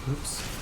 Oops.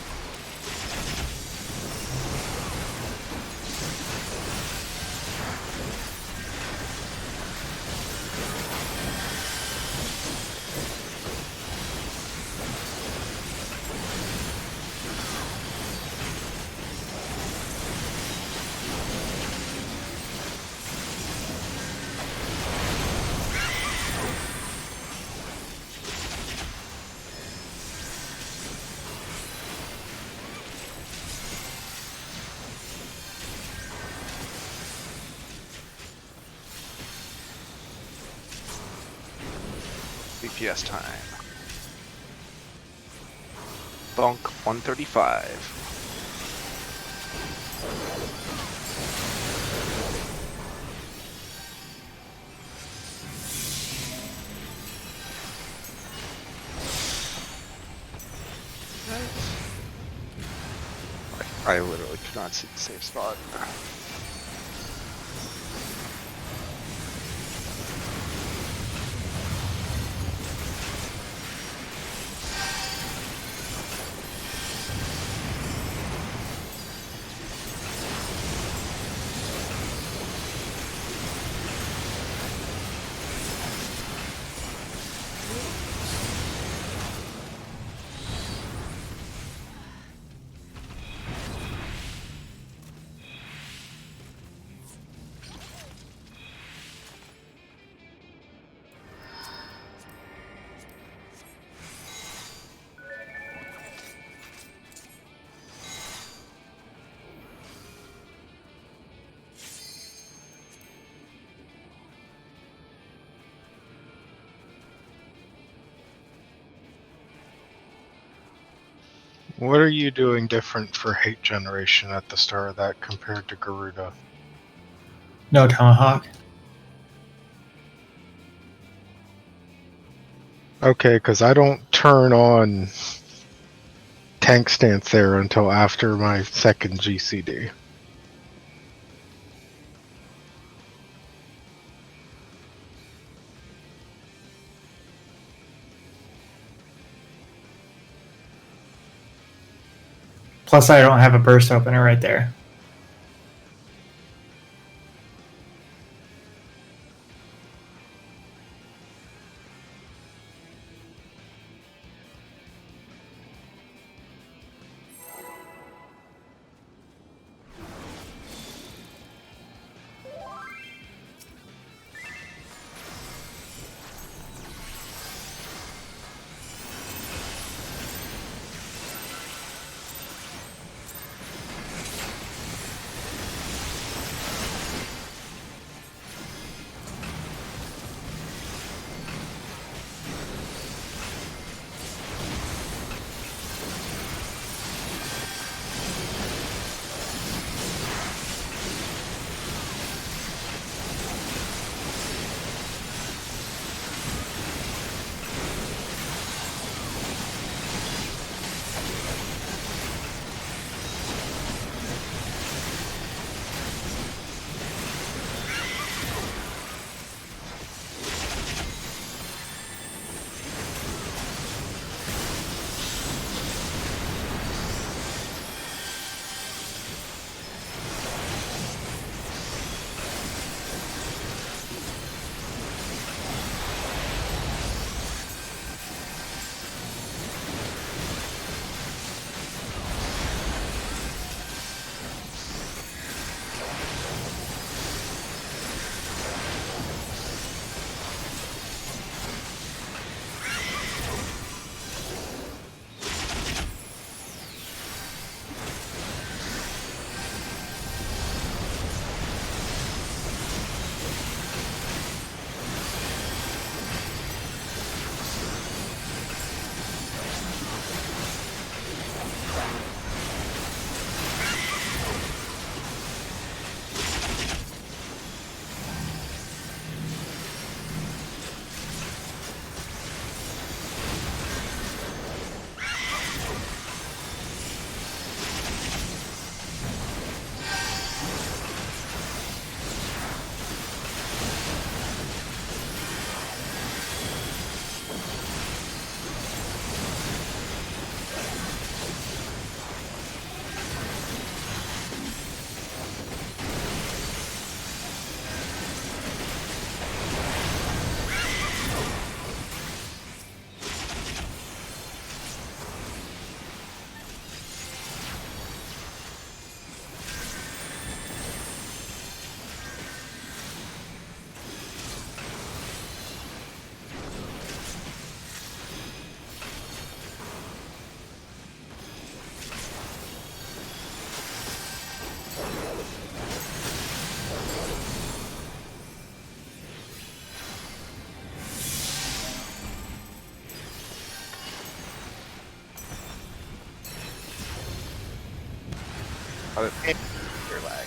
BPS time. Bonk 135. I literally could not see the safe spot. What are you doing different for hate generation at the start of that compared to Garuda? No tomahawk. Okay, because I don't turn on tank stance there until after my second GCD. Plus, I don't have a burst opener right there. Your lag.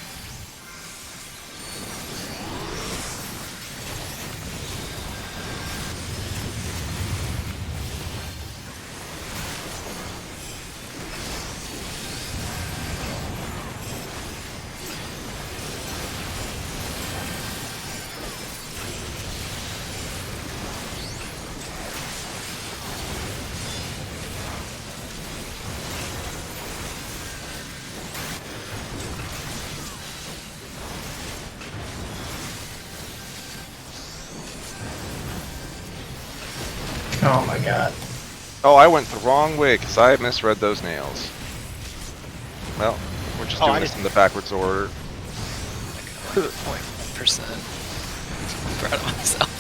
Oh my god. Oh, I went the wrong way because I misread those nails. Well, we're just Oh, doing I this didn't- in the backwards order. Like 0.1%. Proud of myself.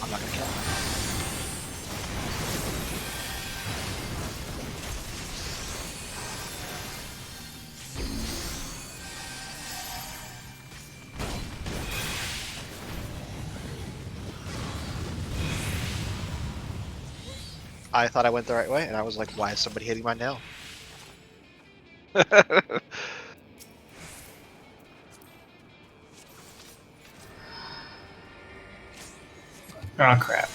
I'm not gonna kill him. I thought I went the right way, and I was like, why is somebody hitting my nail? Oh crap.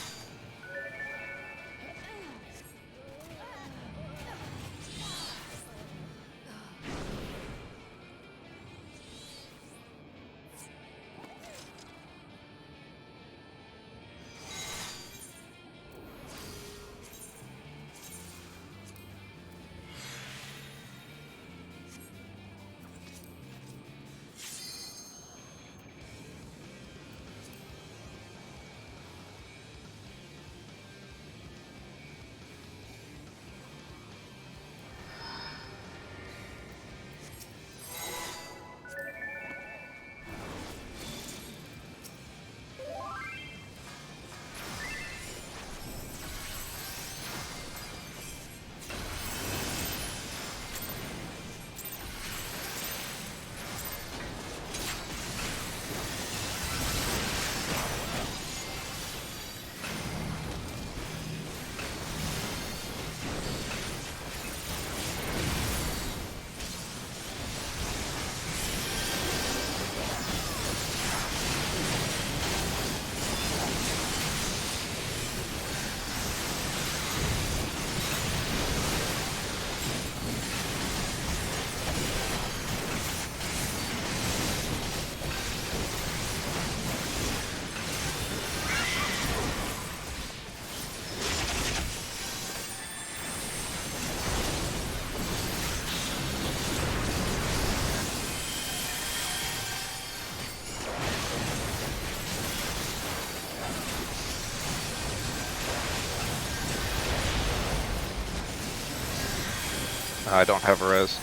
I don't have a res.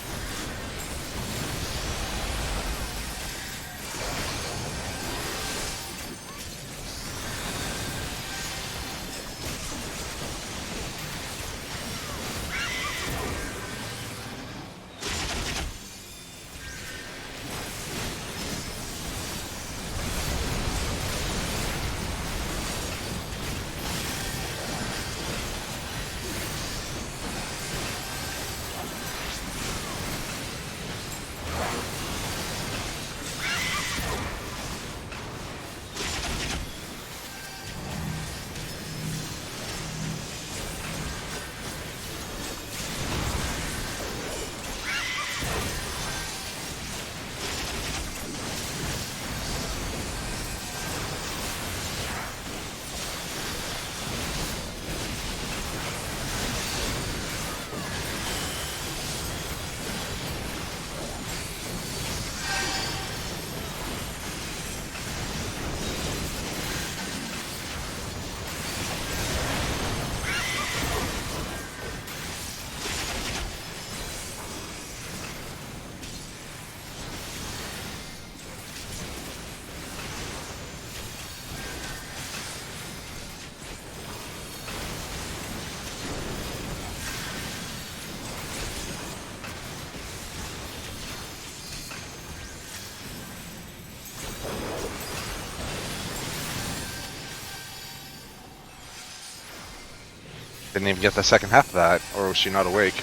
Didn't even get the second half of that, or was she not awake?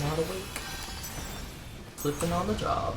Not awake. Flipping on the job.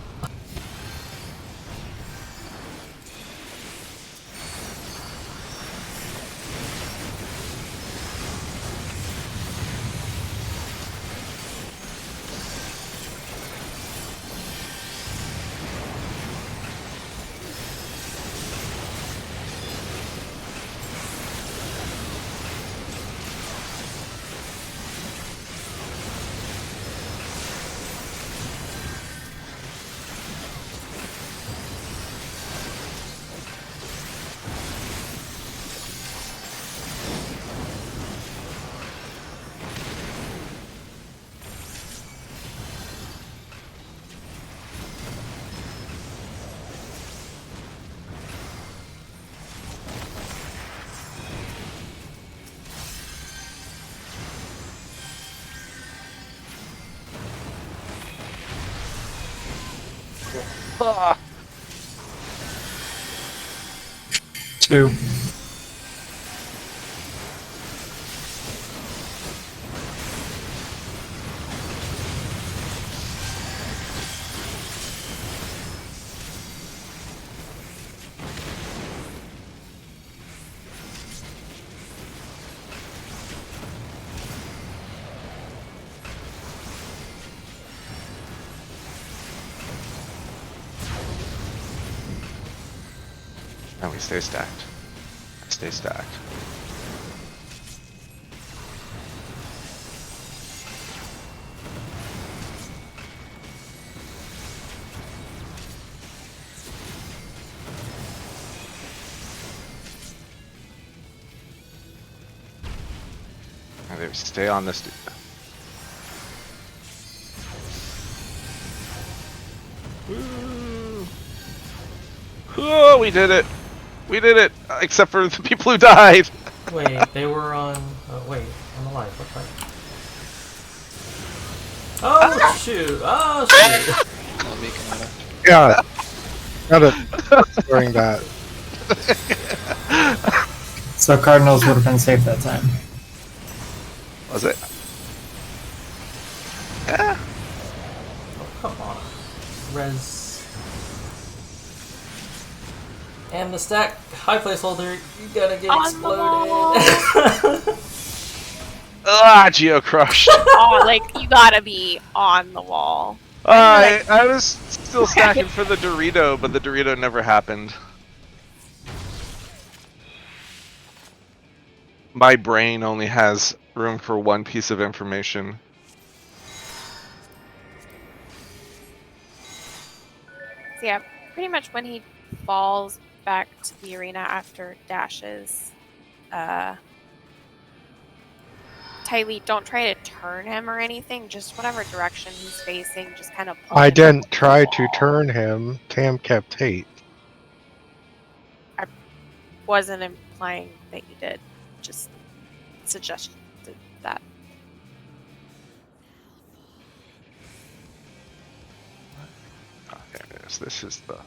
Two. And we stay stacked. I stay stacked. And they stay on this. Woo. Oh, we did it! We did it! Except for the people who died! Wait, they were on. Wait, on the live. What fight? Oh shoot! Oh shoot! I'll be Canada. Yeah. Got it during that. So Cardinals would have been safe that time. Was it? Yeah. Oh, come on. Res. And the stack high placeholder, you gotta get On the exploded. Ah, Geo crushed. Oh, like you gotta be on the wall. I was still stacking for the Dorito, but the Dorito never happened. My brain only has room for one piece of information. So yeah, pretty much when he falls back to the arena after dashes, Tylee, don't try to turn him or anything. Just whatever direction he's facing, just kind of pull I him didn't towards the try to wall. turn him. Tam kept hate. Wasn't implying that you did. Just suggested that. Oh, there it is. This is the.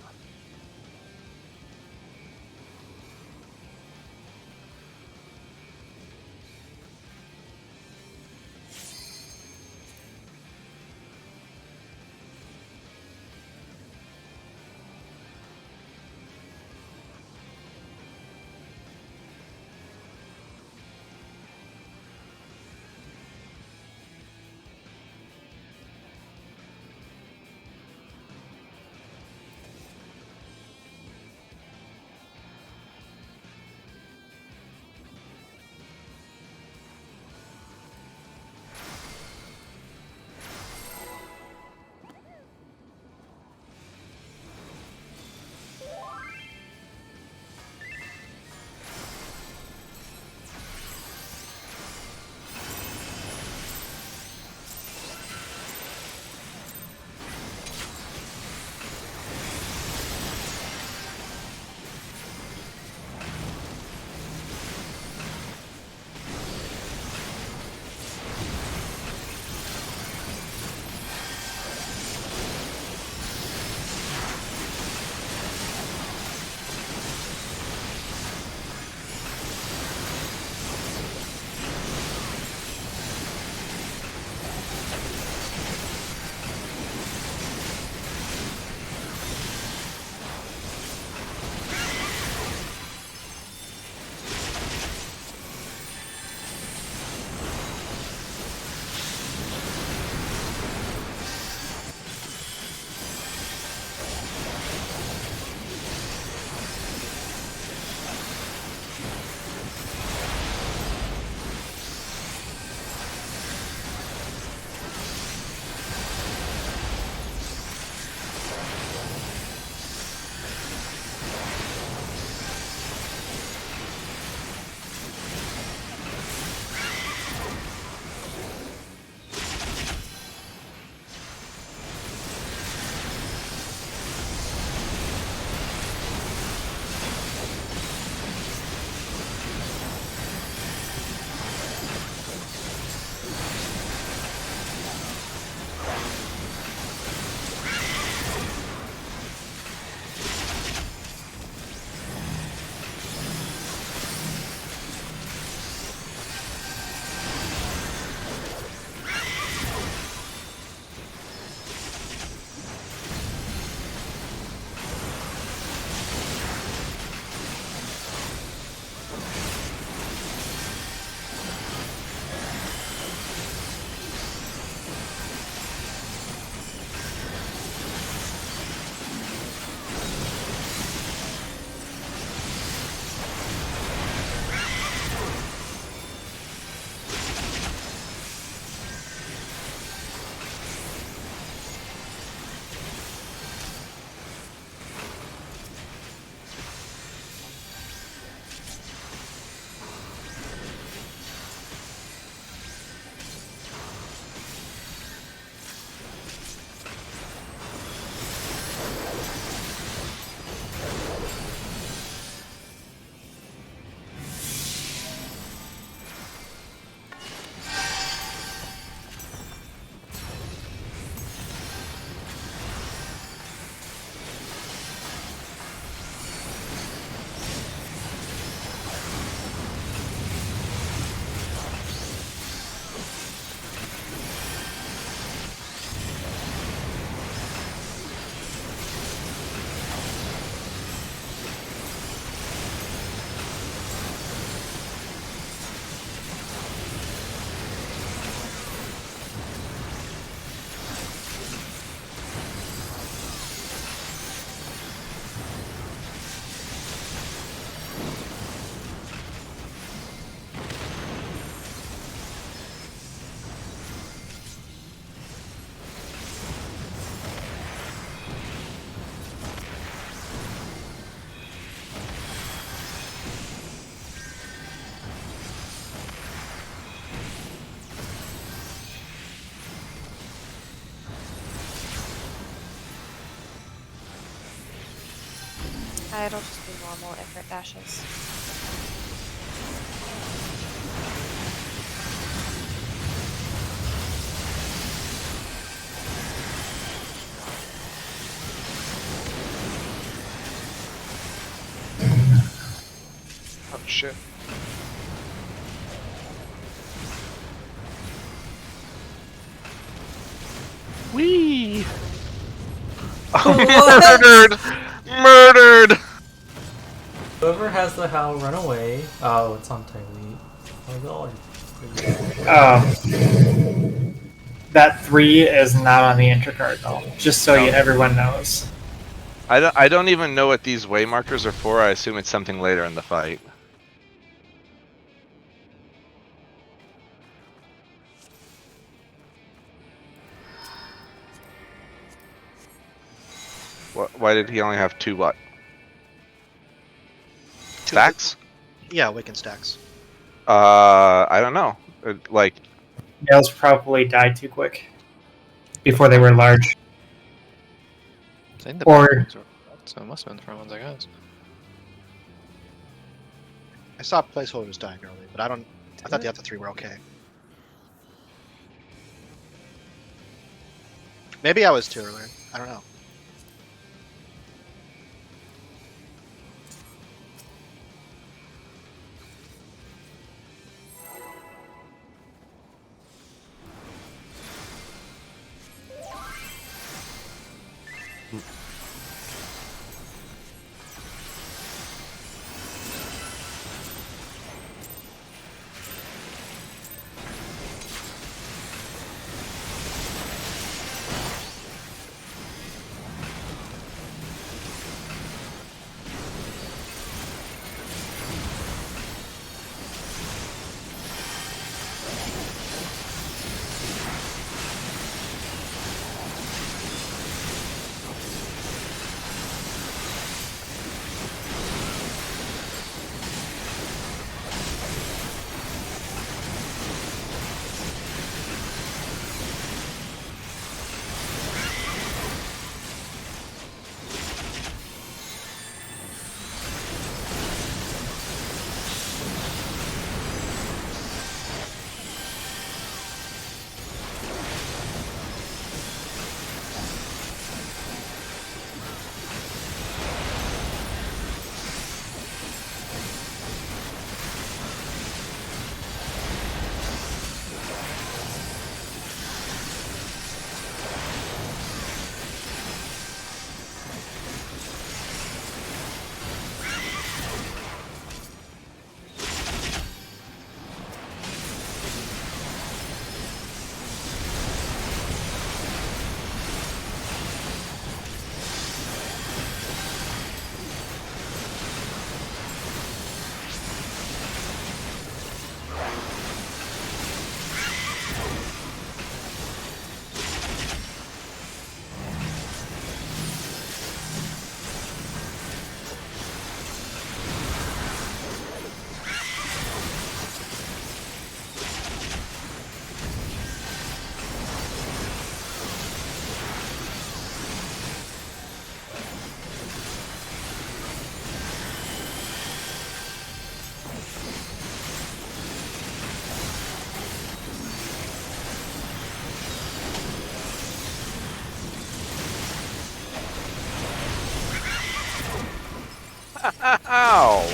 It'll just be normal if it dashes. Oh shit. Wee! Murdered! Murdered! Whoever has the Howl run away. Oh, it's on Tylee. Oh my god. That 3 is not on the intercard though. Just so everyone knows. I don't even know what these way markers are for. I assume it's something later in the fight. Why did he only have 2 what? Stacks? Yeah, Awaken stacks. I don't know. Like, Nails probably died too quick before they were large. I think the Or- back ones were correct, so it must have been the front ones, I guess. I saw placeholders dying early, but I thought the other 3 were okay. Maybe I was too early. I don't know. ow!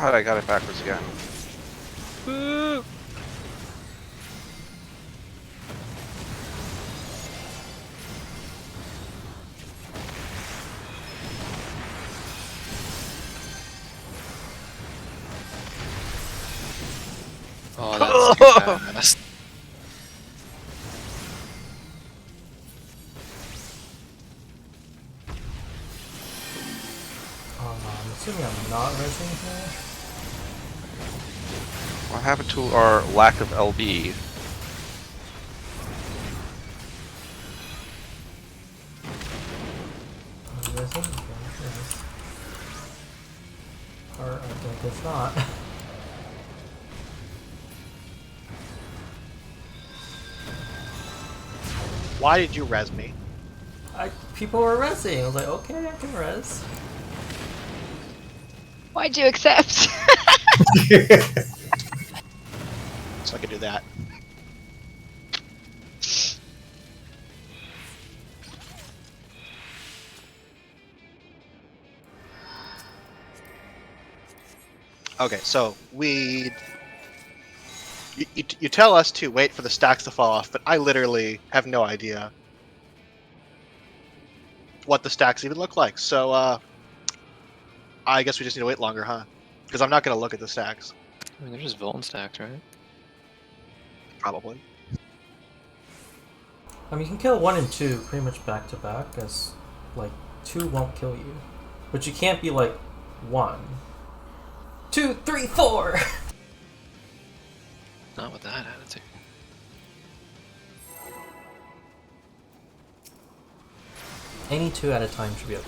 God, I got it backwards again. Woo! Oh, that's too fast. I'm assuming I'm not resing here. What happened to our lack of LB? I'm resing? Okay, yes. Or I think it's not. Why did you res me? People were resing. I was like, okay, I can res. Why'd you accept? So I could do that. Okay, so you tell us to wait for the stacks to fall off, but I literally have no idea what the stacks even look like. So I guess we just need to wait longer, huh? Because I'm not going to look at the stacks, I mean, they're just Vulcan stacks, right? probably. I mean, you can kill 1 and 2 pretty much back to back, as like 2 won't kill you, but you can't be like 1, 2, 3, 4. Not with that attitude. Any 2 at a time should be okay.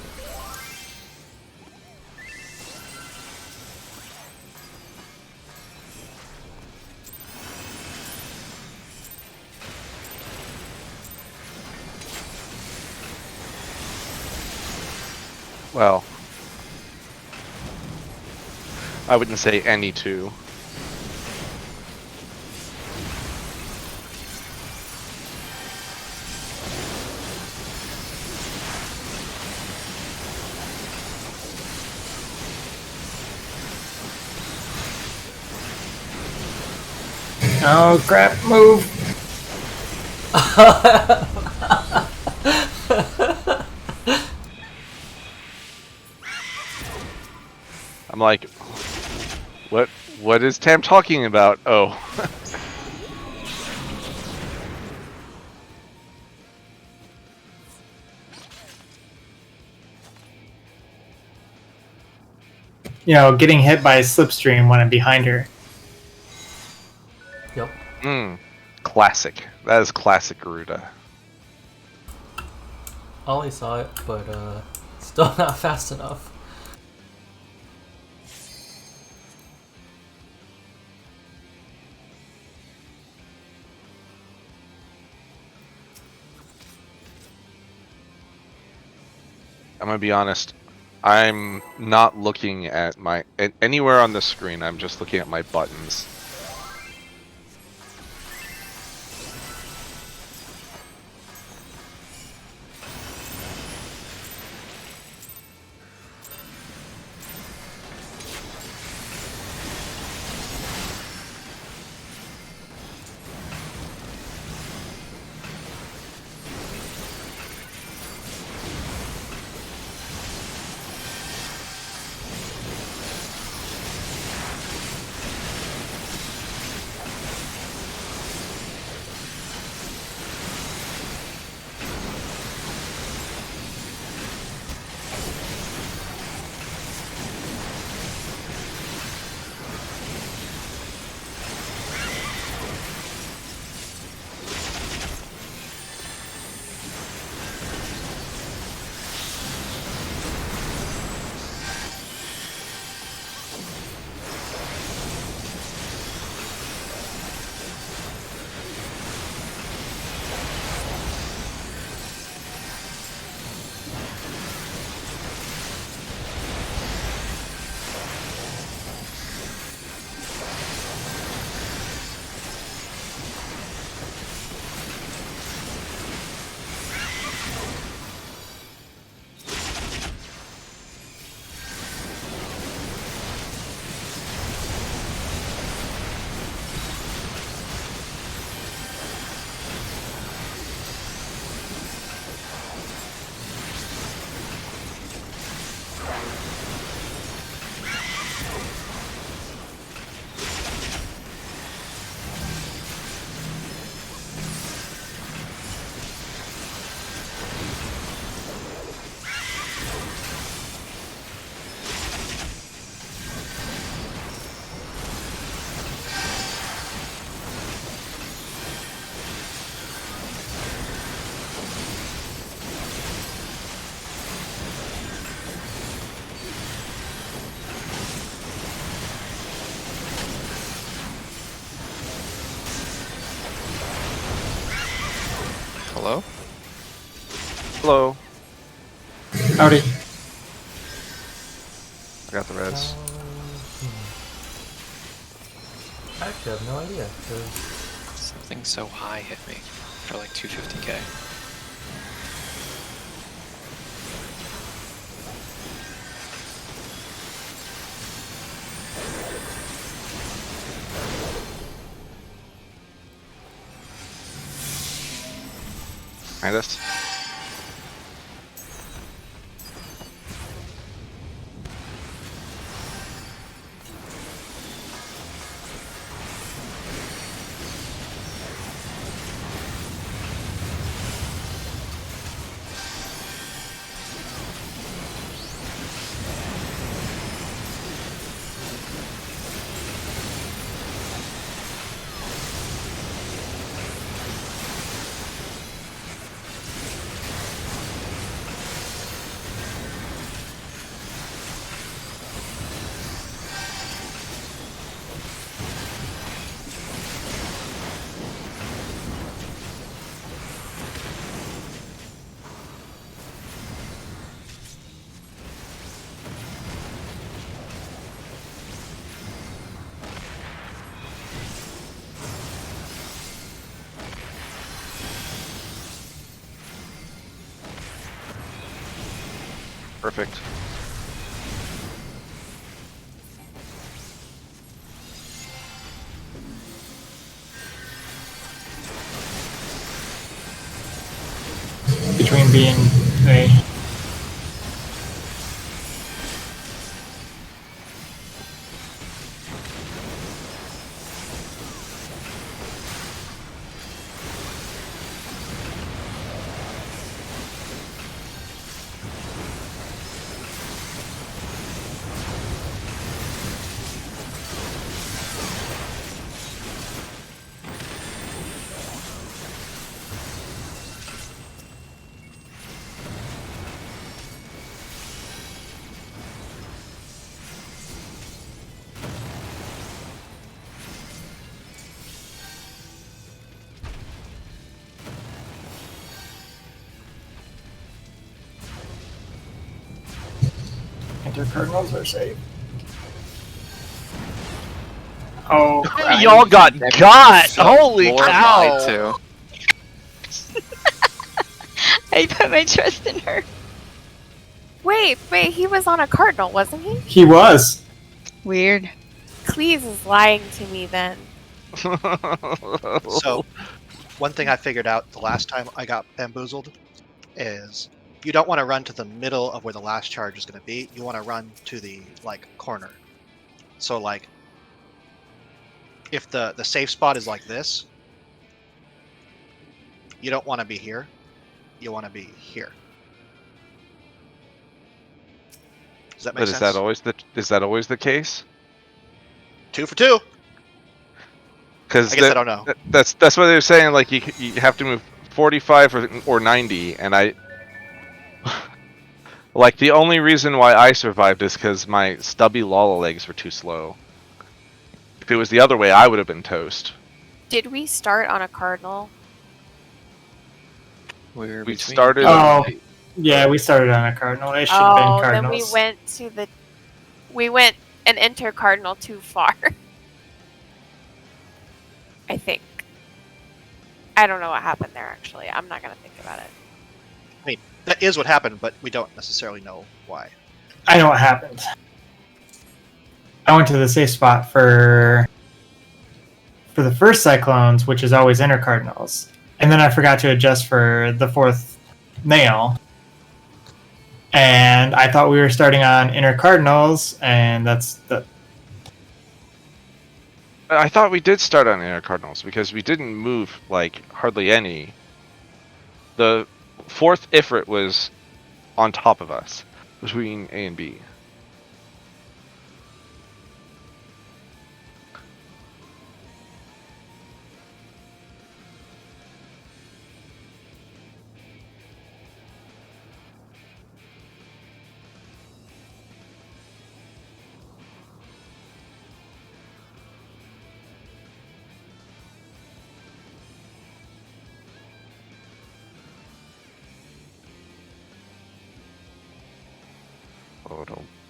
Well, I wouldn't say any two. Oh crap! Move. I'm like, what is Tam talking about? Oh. You know, getting hit by a slipstream when I'm behind her. Yep. Classic. That is classic Garuda. Ollie saw it, but still not fast enough. I'm gonna be honest. I'm not looking at anywhere on the screen. I'm just looking at my buttons. Hello? Hello. Howdy. I got the res. I actually have no idea. 'Cause Something so high hit me for like 250k. Behind us. Perfect. Between B and A. Enter Cardinals are safe. Oh, crap. Y'all got got! So Holy Lord cow! lied to. I put my trust in her. Wait, he was on a cardinal, wasn't he? He was. Weird. Cleese is lying to me then. So, one thing I figured out the last time I got bamboozled is you don't want to run to the middle of where the last charge is going to be. You want to run to the corner. So if the safe spot is like this, you don't want to be here. You want to be here. Does that make But sense? is that always the case? 2 for 2. Because I guess I don't know. that's what they're saying. Like you have to move 45 or 90, and I like the only reason why I survived is because my stubby Lala legs were too slow. If it was the other way, I would have been toast. Did we start on a cardinal? We're We between started- B and Oh. B. Yeah, we started on a Cardinal. It should have been Oh, Cardinals. then we went and enter cardinal too far. I think. I don't know what happened there actually. I'm not gonna think about it. That is what happened, but we don't necessarily know why. I know what happened. I went to the safe spot for the first Cyclones, which is always inner Cardinals. And then I forgot to adjust for the fourth nail. And I thought we were starting on inner Cardinals, and that's the... I thought we did start on inner Cardinals because we didn't move like hardly any. The fourth Ifrit was on top of us between A and B.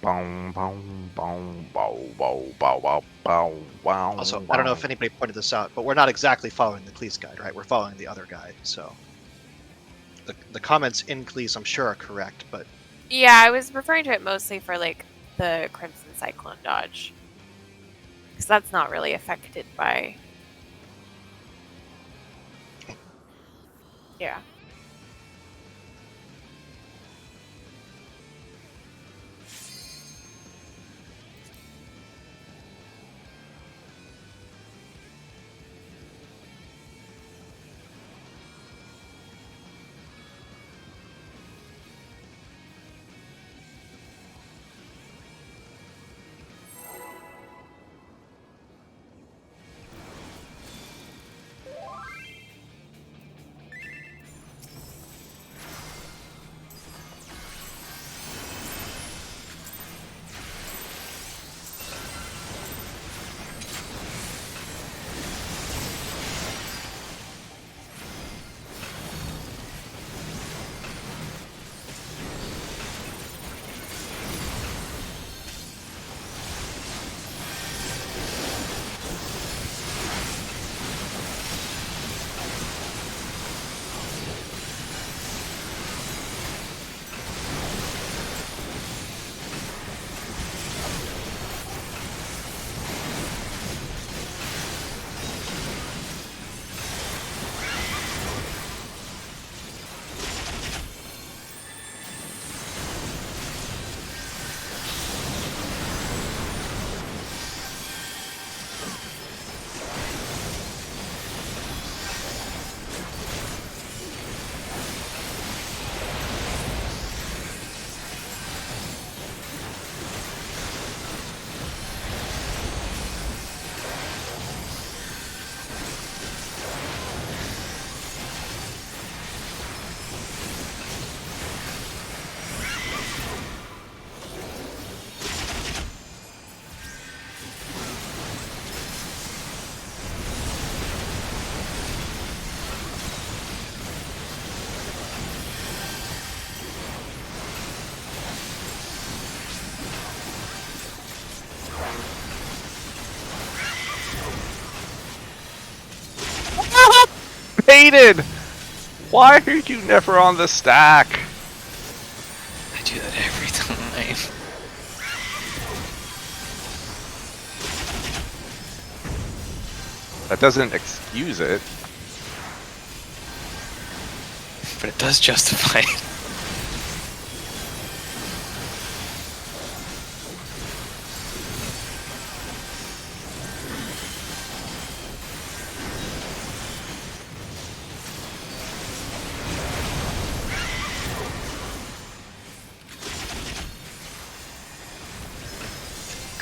Boom, boom, boom, bow, bow, bow, bow, bow, wow. Also, I don't know if anybody pointed this out, but we're not exactly following the Cleese guide, right? We're following the other guide. So the comments in Cleese, I'm sure, are correct, but Yeah, I was referring to it mostly for like the Crimson Cyclone dodge. Because that's not really affected by. Yeah. Baited! Why are you never on the stack? I do that every time. That doesn't excuse it. But it does justify it.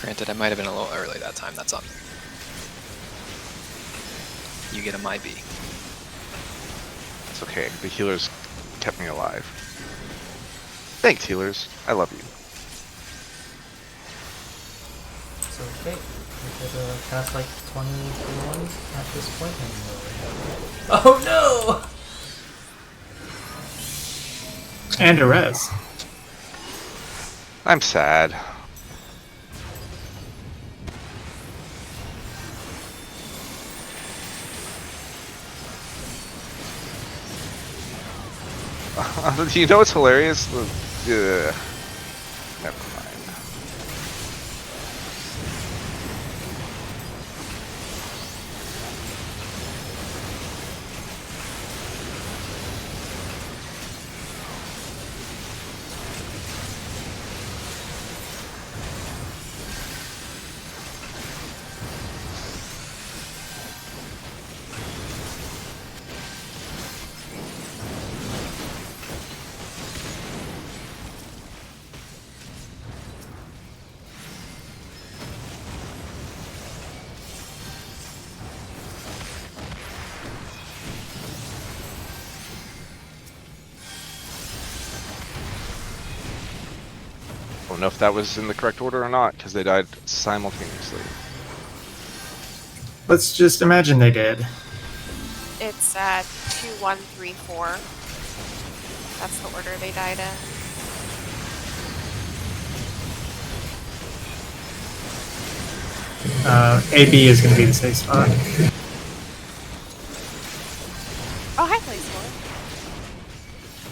Granted, I might have been a little early that time, that's on me. You get a my B. It's okay, the healers kept me alive. Thanks, healers. I love you. So okay, we could cast like 20 ones at this point. Oh no! And a res. I'm sad. You know what's hilarious? Never mind. I don't know if that was in the correct order or not, because they died simultaneously. Let's just imagine they did. It's 2, 1, 3, 4. That's the order they died in. AB is going to be the safe spot. Oh, hi, placeholder.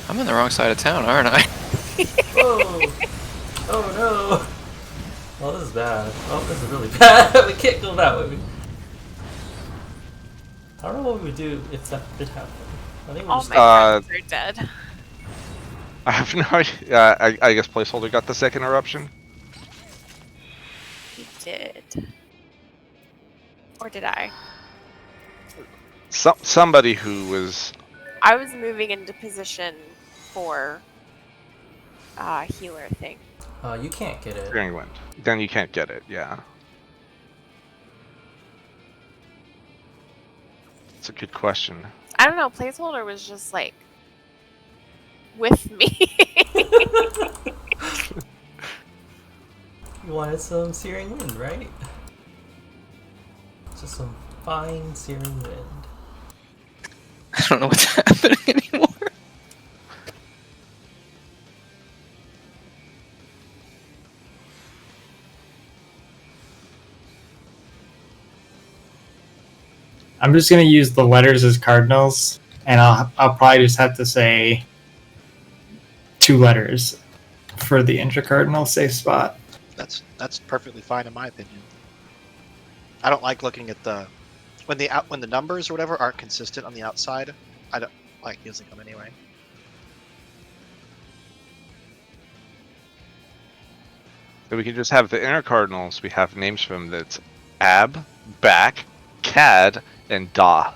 I'm on the wrong side of town, aren't I? Whoa! Oh no! Oh, this is bad. Oh, this is really bad. We can't go that way. I don't know what we would do if that did happen. I think we All just. my friends are dead. I have no idea. I guess placeholder got the second eruption. He did. Or did I? Somebody who was. I was moving into position for healer thing. You can't get it. Searing wind. Then you can't get it. Yeah. It's a good question. I don't know. Placeholder was just like with me. You wanted some searing wind, right? Just some fine searing wind. I don't know what's happening anymore. I'm just going to use the letters as cardinals, and I'll probably just have to say 2 letters for the intracardinal safe spot. That's perfectly fine in my opinion. I don't like looking at the when the numbers or whatever aren't consistent on the outside. I don't like using them anyway. So we can just have the inner cardinals. We have names for them. That's Ab, Back, Cad, and Da.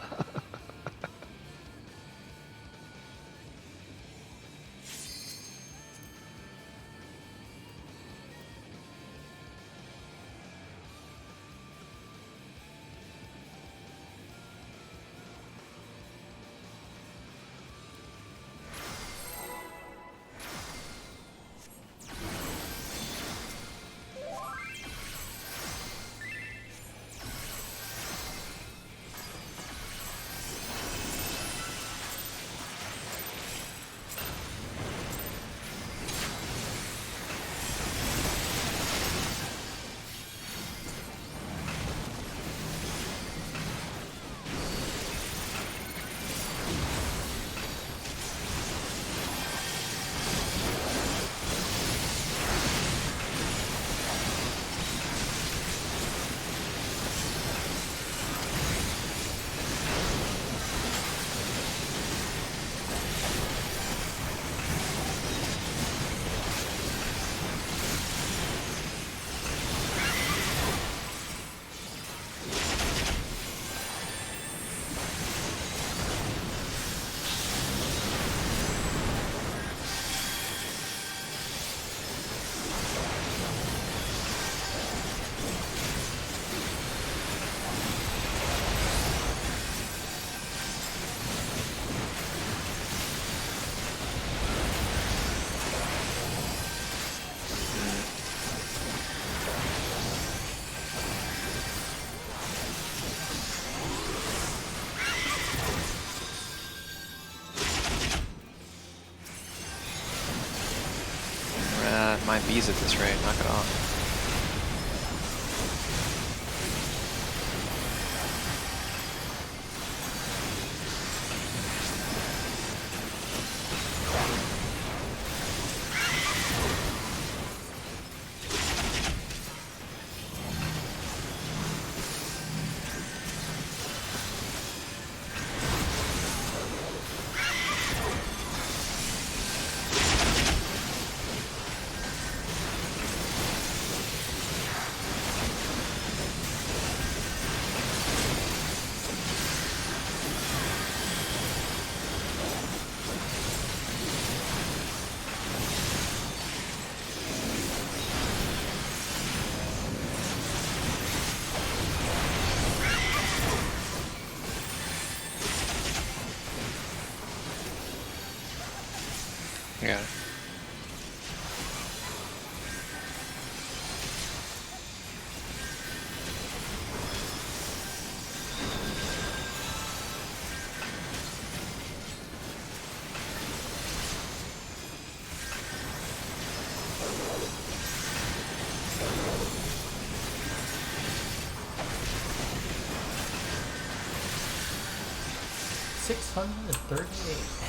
My B's at this rate, knock it off. You got it. 638.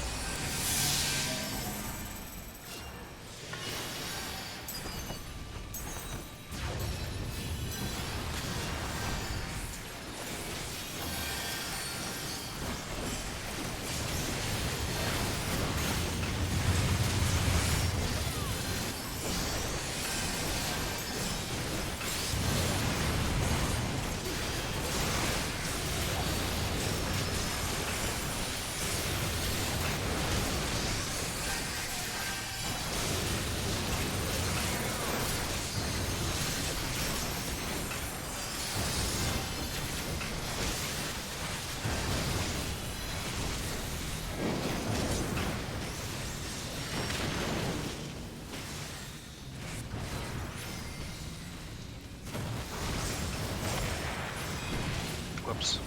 Whoops.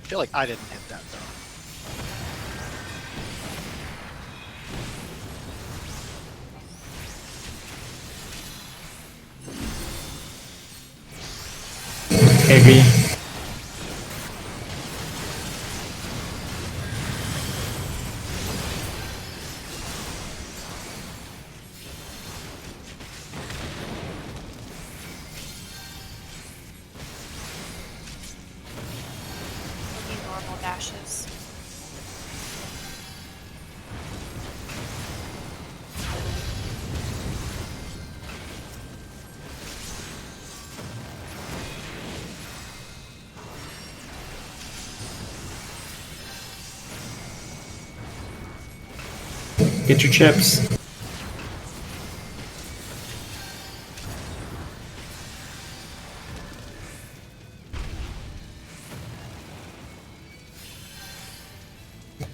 I feel like I didn't hit that though. Maybe. Maybe normal dashes. Get your chips.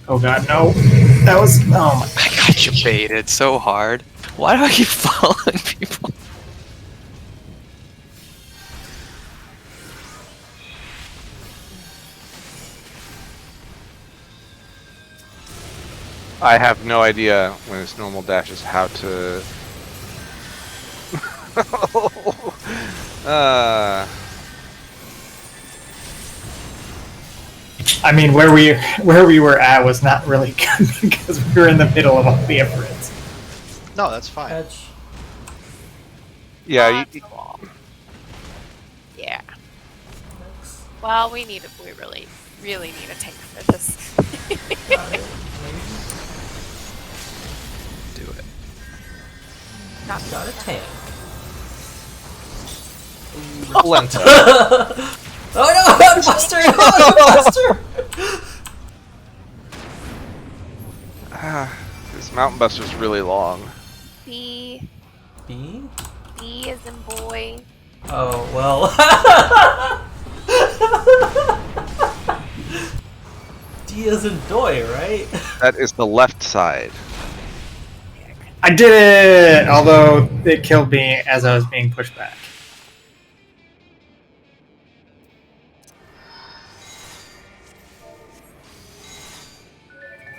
Oh god, no. That was. Oh my. I got you baited so hard. Why do I keep following people? I have no idea when it's normal dashes how to. I mean, where we were at was not really good because we were in the middle of all the efforts. No, that's fine. Edge. Yeah, Off the wall. Yeah. Well, we really, really need a tank for this. Got it. Maybe. Do it. Not Got a tank. Lento. Oh no! Buster! Oh, Buster! This Mountain Buster's really long. B. B? B is in boy. Oh, well. D is in doy, right? That is the left side. I did it! Although it killed me as I was being pushed back.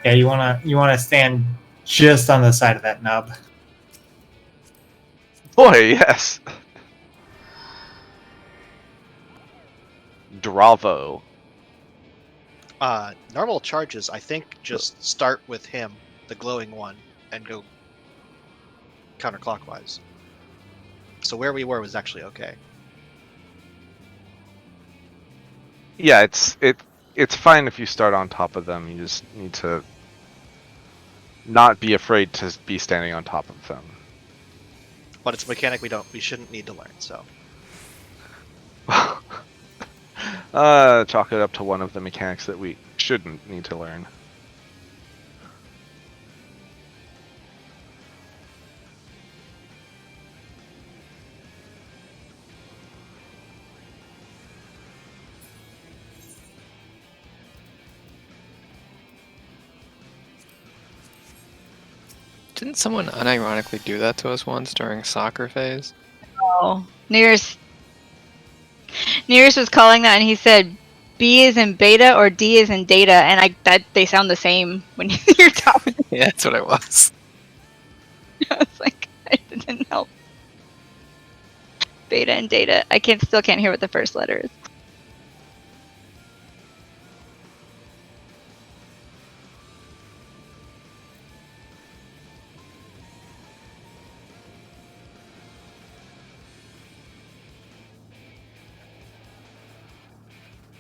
Yeah, you wanna stand just on the side of that nub. Boy, yes. Dravo. Normal charges, I think, just start with him, the glowing one, and go counterclockwise. So where we were was actually okay. Yeah, it's fine if you start on top of them. You just need to not be afraid to be standing on top of them. But it's a mechanic we shouldn't need to learn, so. Chalk it up to one of the mechanics that we shouldn't need to learn. Didn't someone unironically do that to us once during soccer phase? Oh, Nearest was calling that, and he said B is in beta or D is in data, and they sound the same when you're talking. Yeah, that's what it was. I was like, it didn't help. beta and data. I still can't hear what the first letter is.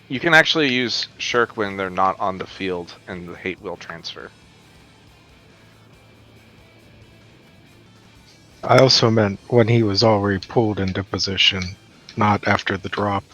You can actually use Shirk when they're not on the field, and the hate will transfer. I also meant when he was already pulled into position, not after the drop.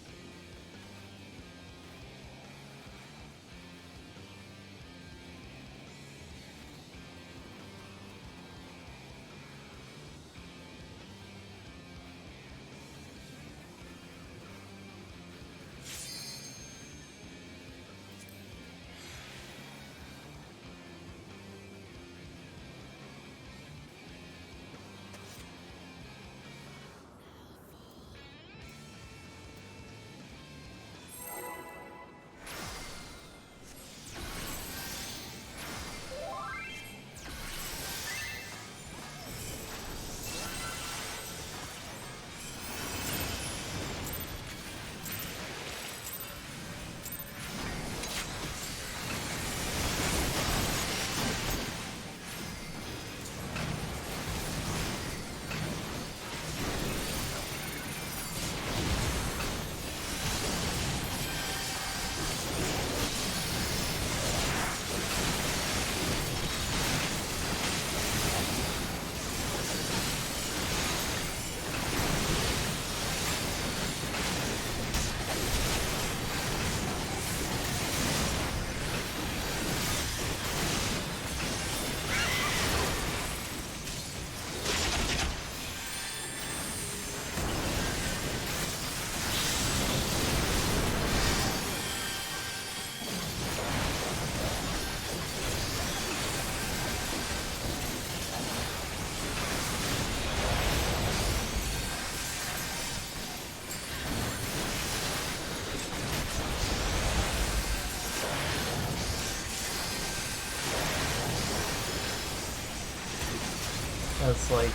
That's like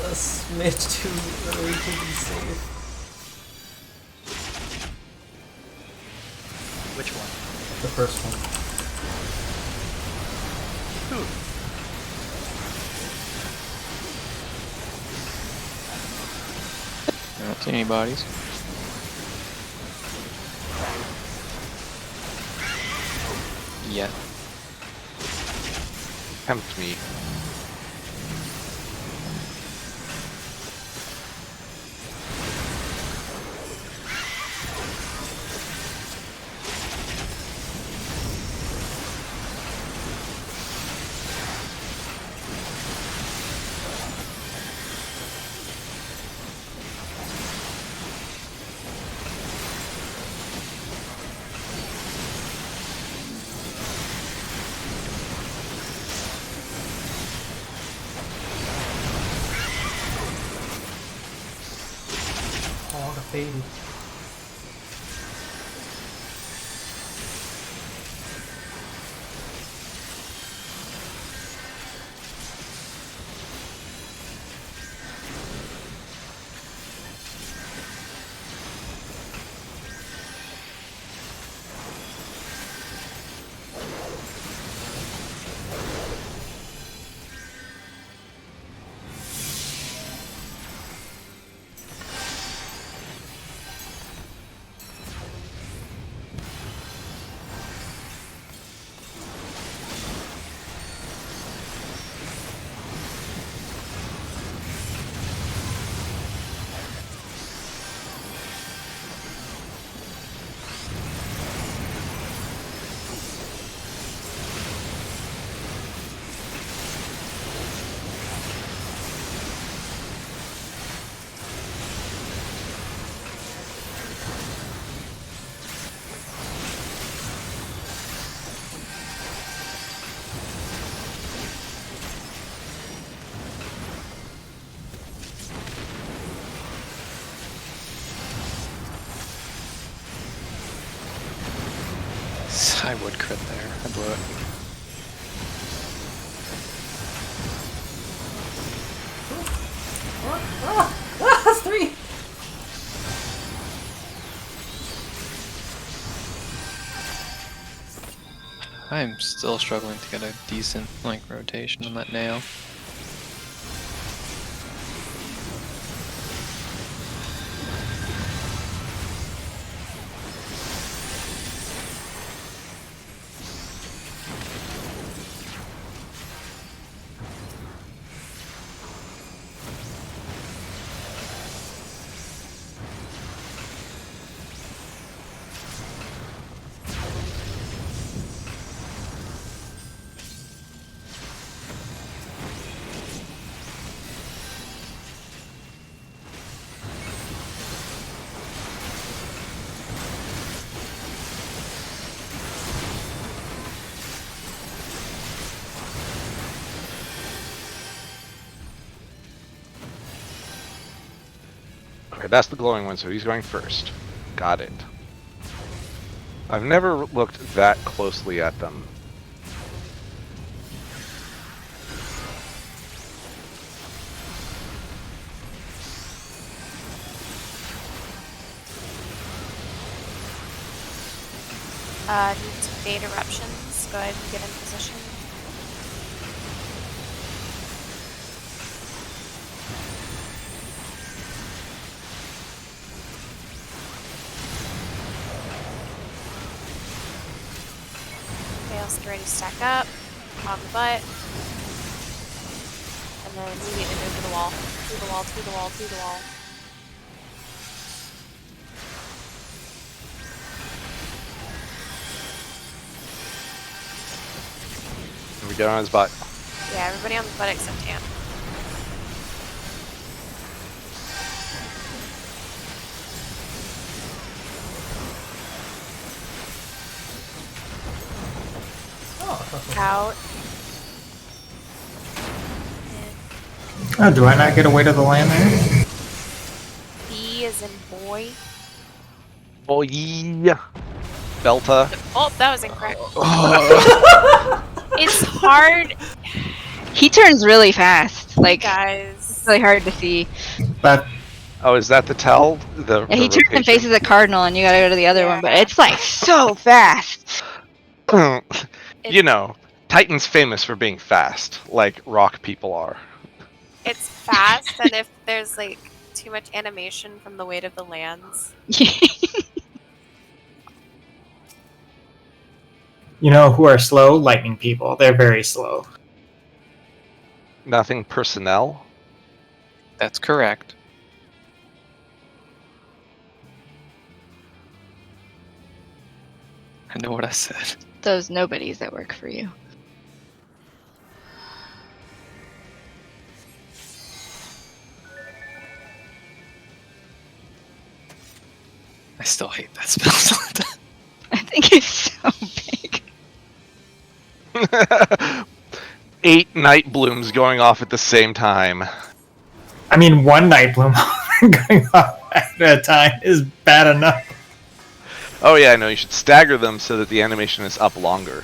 a smidge too early to be safe. Which one? The first one. I don't see any bodies. Yet. Tempt me. Oh, the faded. I would crit there. I blew it. That's 3! I'm still struggling to get a decent like rotation on that nail. Okay, that's the glowing one, so he's going first. Got it. I've never looked that closely at them. Need to bait eruptions. Go ahead and get in position. Fails to ready stack up. On the butt. And then immediately move to the wall. To the wall, to the wall, to the wall. And we get on his butt. Yeah, everybody on the butt except Anne. Out. Oh, do I not get a way to the land there? B is in boy. Oh yeah. Delta. Oh, that was incorrect. It's hard, He turns really fast. Like, guys. it's really hard to see. But Oh, is that the tell? Yeah, he turns and faces a cardinal, and you gotta go to the other one. But it's like so fast. You know, Titan's famous for being fast, like rock people are. It's fast, and if there's like too much animation from the weight of the lands, you know who are slow? Lightning people. They're very slow. Nothing personnel. That's correct. I know what I said. Those nobodies that work for you. I still hate that spell. I think it's so big. 8 night blooms going off at the same time. I mean, one night bloom going off at a time is bad enough. Oh yeah, I know, you should stagger them so that the animation is up longer.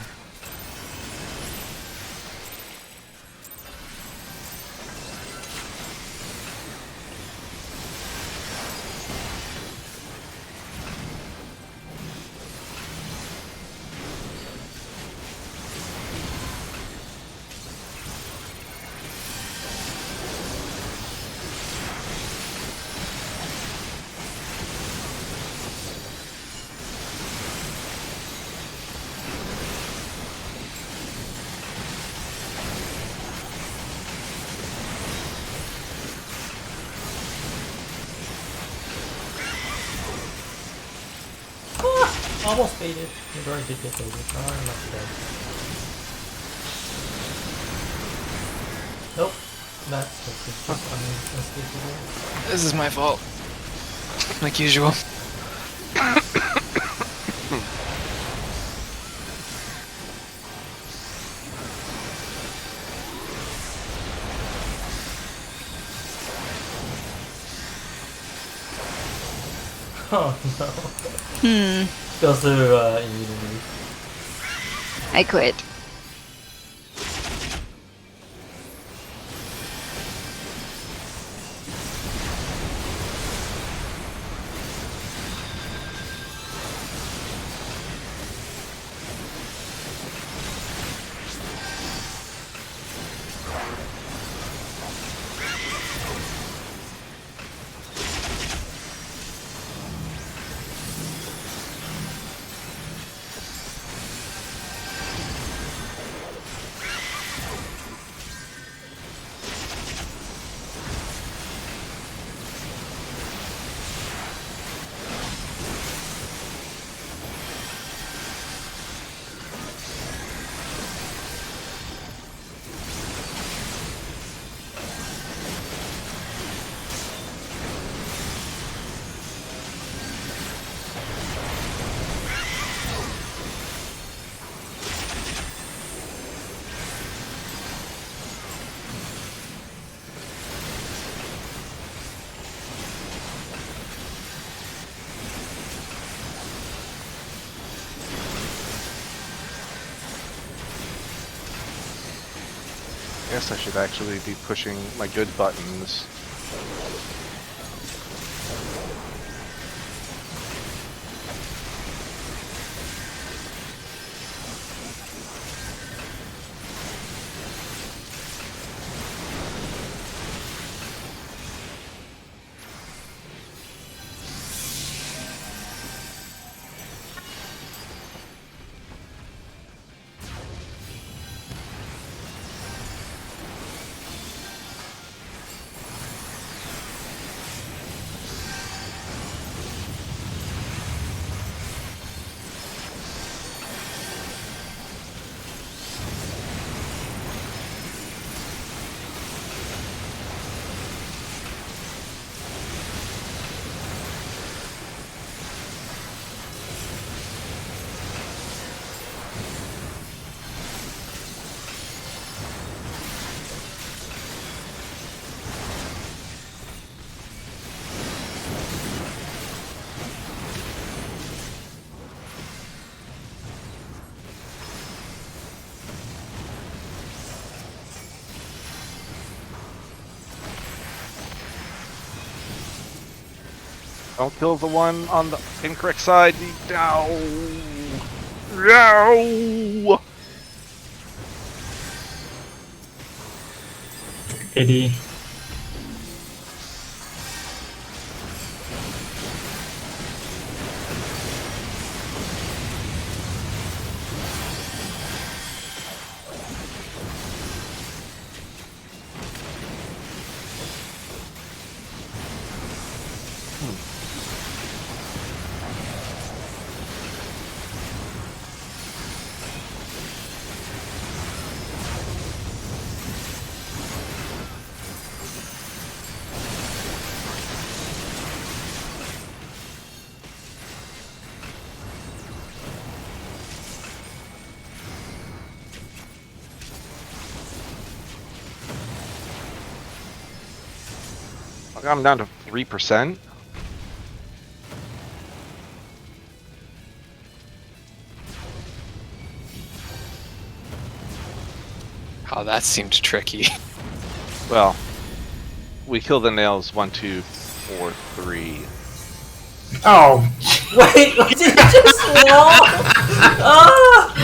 Almost baited. It already did get baited. Oh, I'm not too bad. Nope. That's just unescapable. This is my fault. Like usual. Oh no. Goes through immunity. I quit. guess I should actually be pushing my good buttons. Don't kill the one on the incorrect side. No. No. Pity. I'm down to 3%. Oh, that seemed tricky. Well, we kill the nails 1, 2, 4, 3. Oh. Wait, did you just wall? Ah!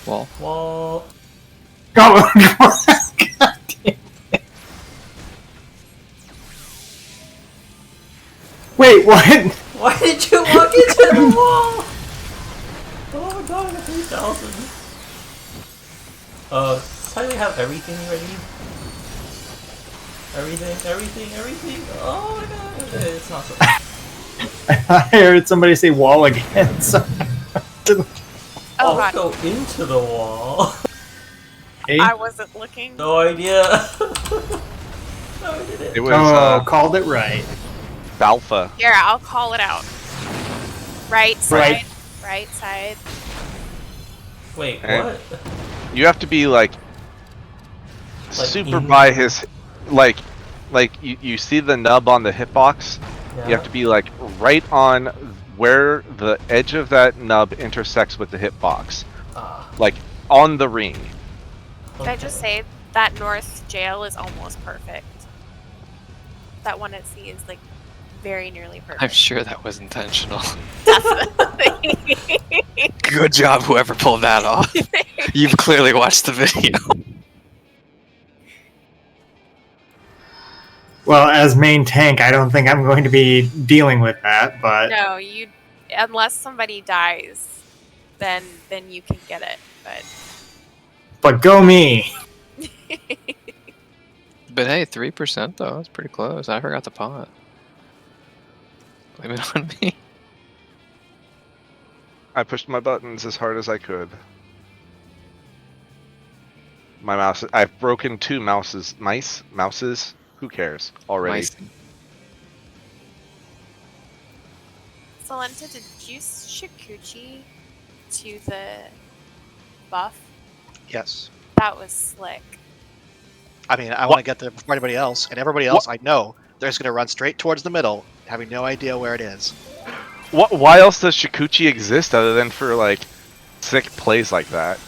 Well, Wall. God damn it. Wait, what? Why did you walk into the wall? Oh my god, I got 3,000. How do we have everything ready? Everything. Oh my god, it's not so bad. I heard somebody say wall again. So Oh I'll god, go into the wall. Hey? I wasn't looking. No idea. No, I did it. It was called it right. Balfa. Here, I'll call it out. Right side. Right side. Wait, And- what? You have to be like super in- by his like you see the nub on the hitbox. Yeah. You have to be like right on where the edge of that nub intersects with the hitbox, Ah, like on the ring. Can I just say that north jail is almost perfect. That one at sea is like very nearly perfect. I'm sure that was intentional. Definitely. Good job, whoever pulled that off. You've clearly watched the video. Well, as main tank, I don't think I'm going to be dealing with that, but No, unless somebody dies, then you can get it. But go me. But hey, 3% though, that's pretty close. I forgot the pot. Blame it on me. I pushed my buttons as hard as I could. My mouse. I've broken 2 mouses. Mouses. Who cares already? Nice. Solenta, did you Shikuchi to the buff? Yes. That was slick. I mean, I want to get there before anybody else, and everybody else I know they're just going to run straight towards the middle, having no idea where it is. Why else does Shikuchi exist other than for like sick plays like that?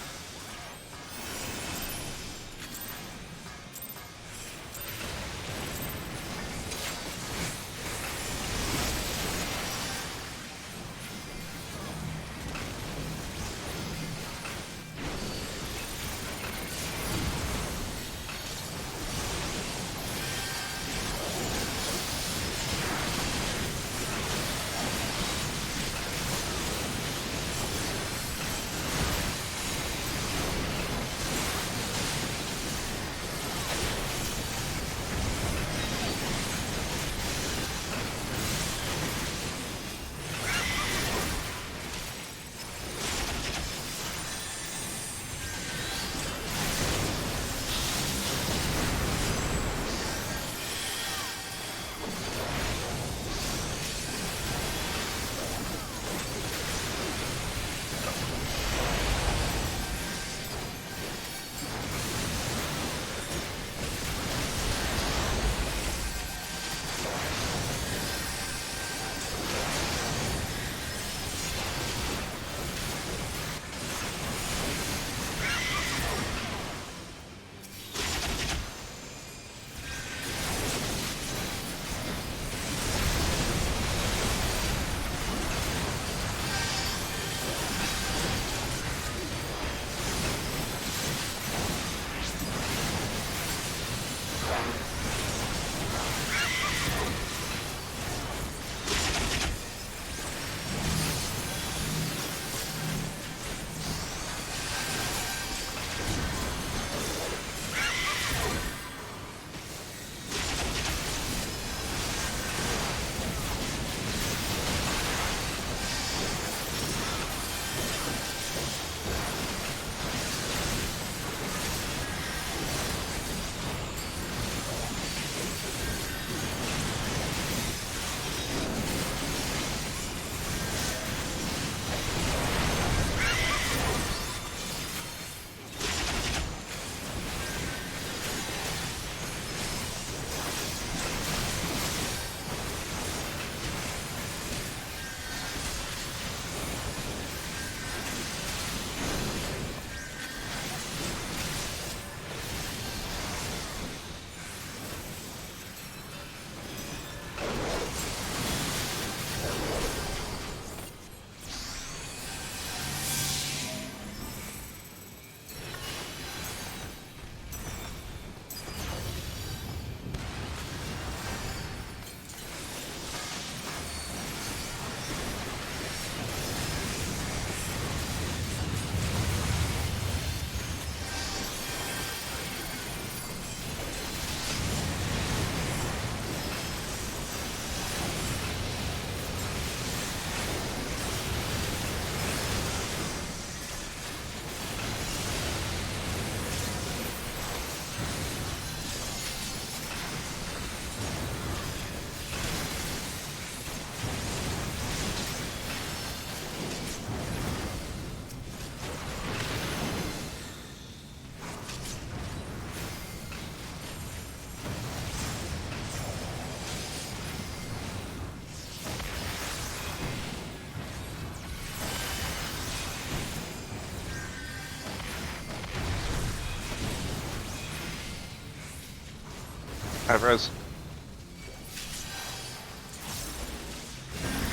Res.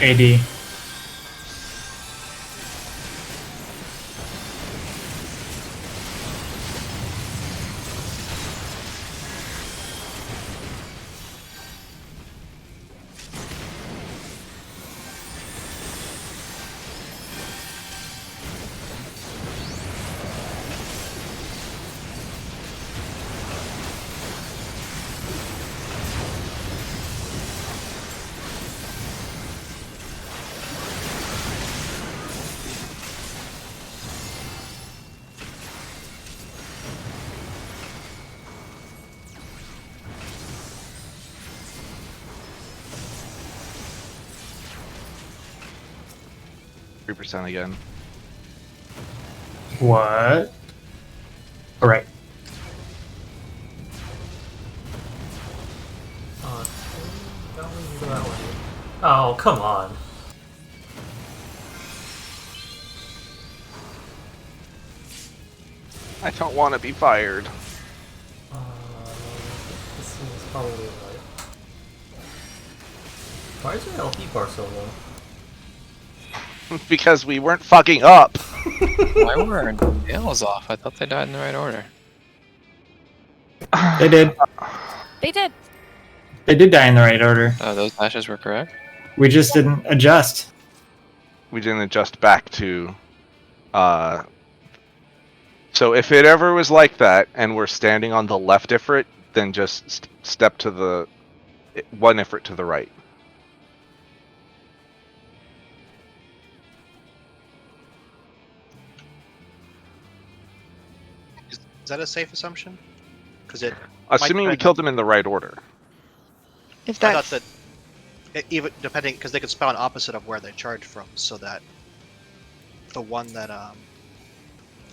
AD. %3 again. What? All right. That way. Oh, come on. I don't want to be fired. This seems probably right. Why is your LP bar so low? Because we weren't fucking up. Why were our nails off? I thought they died in the right order. They did. They did. They did die in the right order. Oh, those dashes were correct? We just didn't adjust. We didn't adjust back to. So if it ever was like that, and we're standing on the left ifrit, then just step to the one ifrit to the right. Is that a safe assumption? Because it. Assuming we killed them in the right order. If I thought that's that even depending, because they could spawn opposite of where they charge from, so that the one that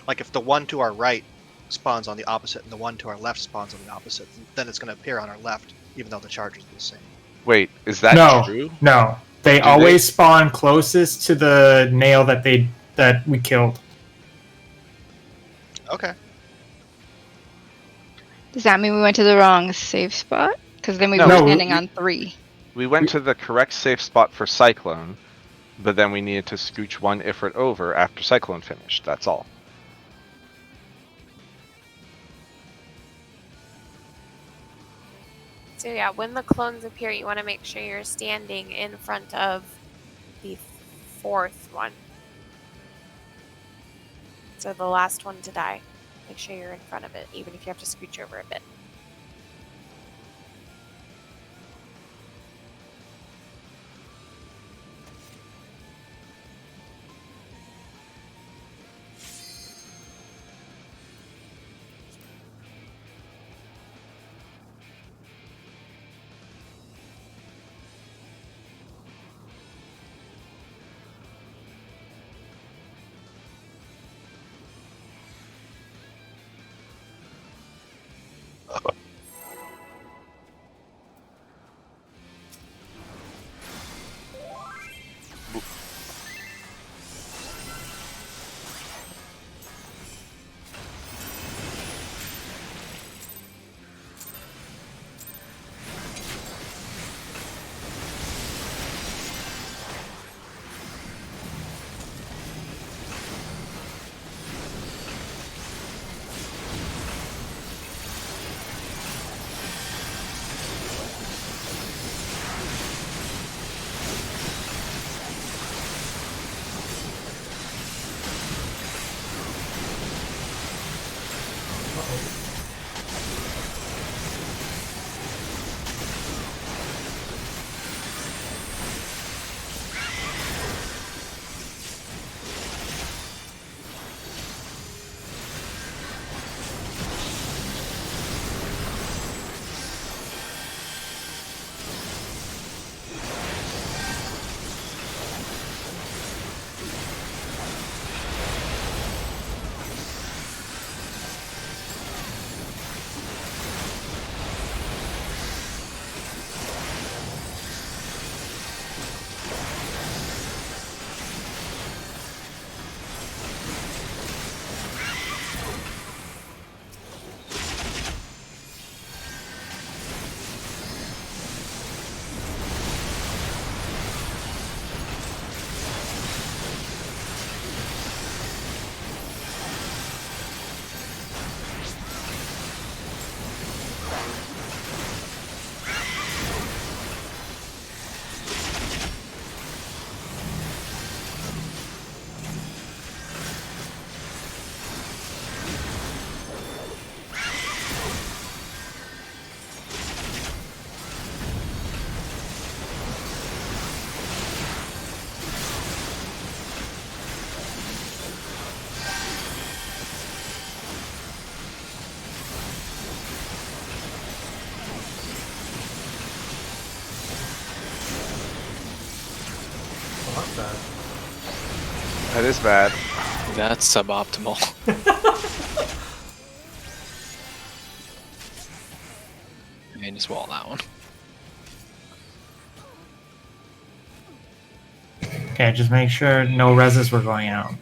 like if the one to our right spawns on the opposite and the one to our left spawns on the opposite, then it's going to appear on our left, even though the charge is the same. Wait, is that No, true? no. They Do always they- spawn closest to the nail that we killed. Okay. does that mean we went to the wrong safe spot? Because then we No, were No, standing we- on 3. We went to the correct safe spot for Cyclone, but then we needed to scooch one ifrit over after Cyclone finished. That's all. So yeah, when the clones appear, you want to make sure you're standing in front of the fourth one. So the last one to die. Make sure you're in front of it, even if you have to scooch over a bit. Fuck that. That is bad. That's suboptimal. I mean, just wall that one. Okay, just make sure no reses were going out.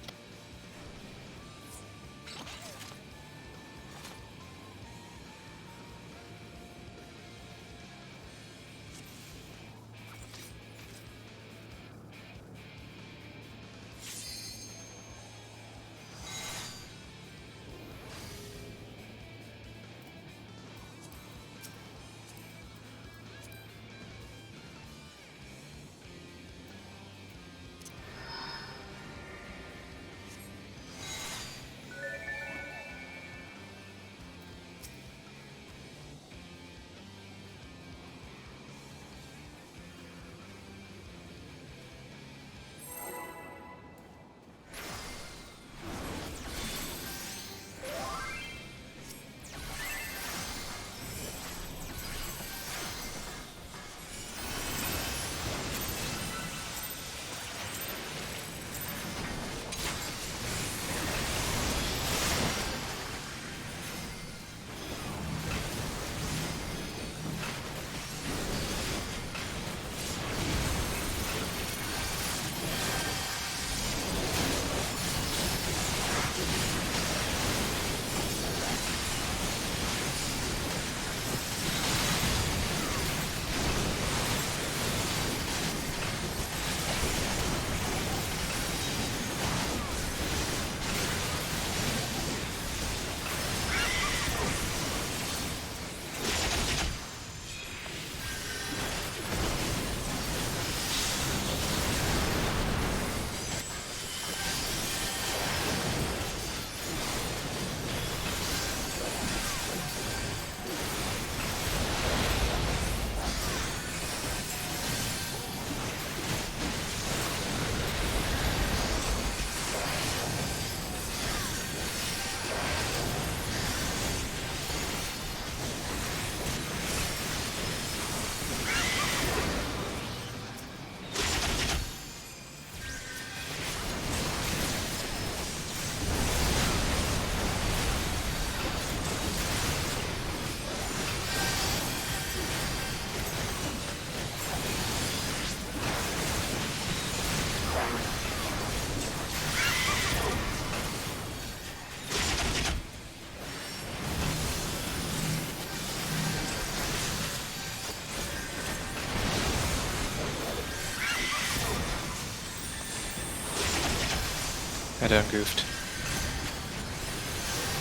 I done goofed.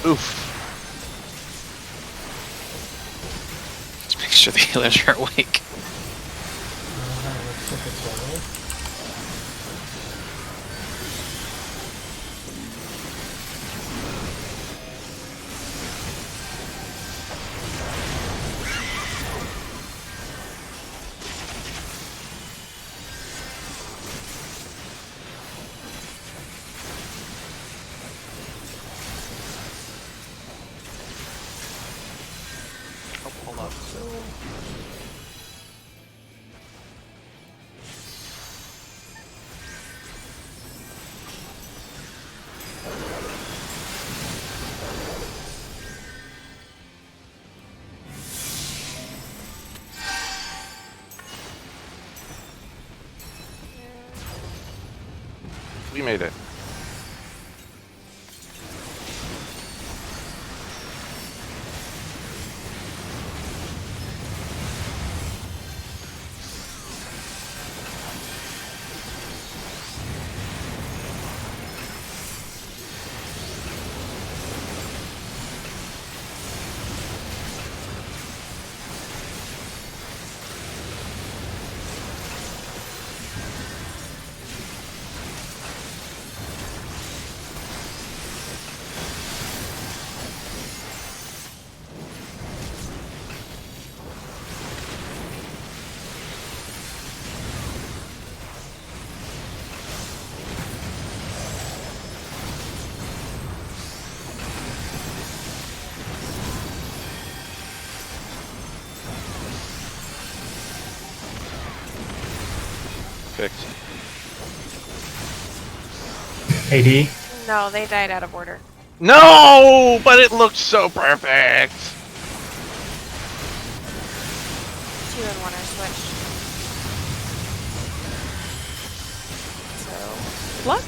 Oof. Just make sure the healers are awake. Let's check it out. Oh, hold up. We made it. Fixed. AD. No, they died out of order. No, but it looked so perfect. 2 and 1 are switched. So, luck.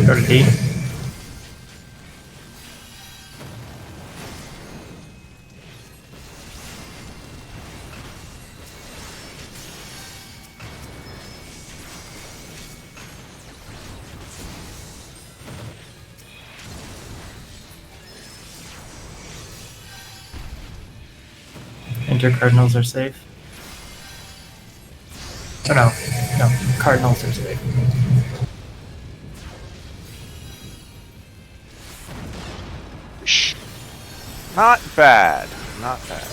Go to D. Enter Cardinals are safe. Oh, no, Cardinals are safe. Shh. Not bad. Not bad.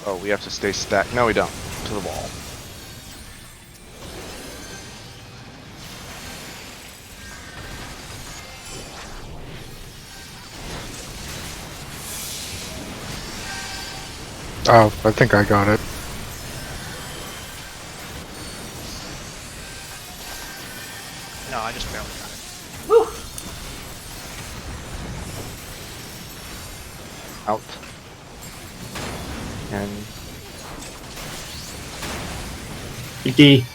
Oh, we have to stay stacked. No, we don't. To the wall. Oh, I think I got it. No, I just barely got it. Out. And D.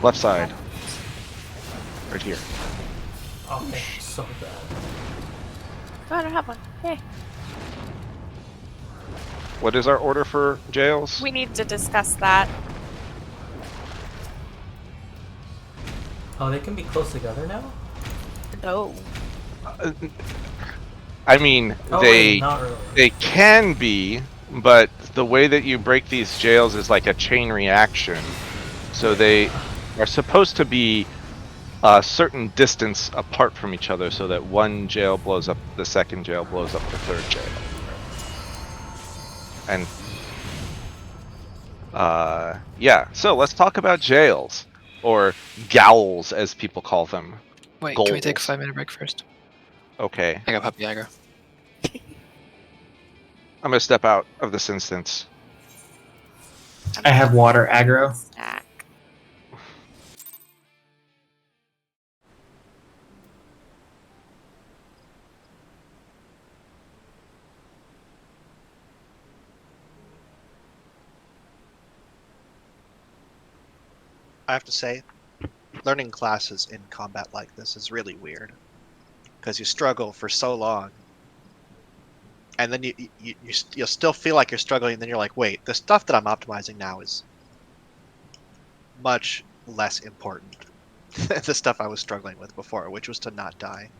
left side. Right here. Okay, so bad. Oh, I don't have one. Hey. What is our order for jails? We need to discuss that. Oh, they can be close together now? No. I mean, Oh, they wait, not really. they can be, but the way that you break these jails is like a chain reaction. So they are supposed to be a certain distance apart from each other, so that one jail blows up the second jail, blows up the third jail. And yeah. So let's talk about jails, or gowls as people call them. Wait, can we take a Goals. 5-minute break first? Okay. I got puppy aggro. I'm gonna step out of this instance. I have water aggro. Stack. I have to say, learning classes in combat like this is really weird because you struggle for so long, and then you'll still feel like you're struggling, and then you're like, wait, the stuff that I'm optimizing now is much less important than the stuff I was struggling with before, which was to not die.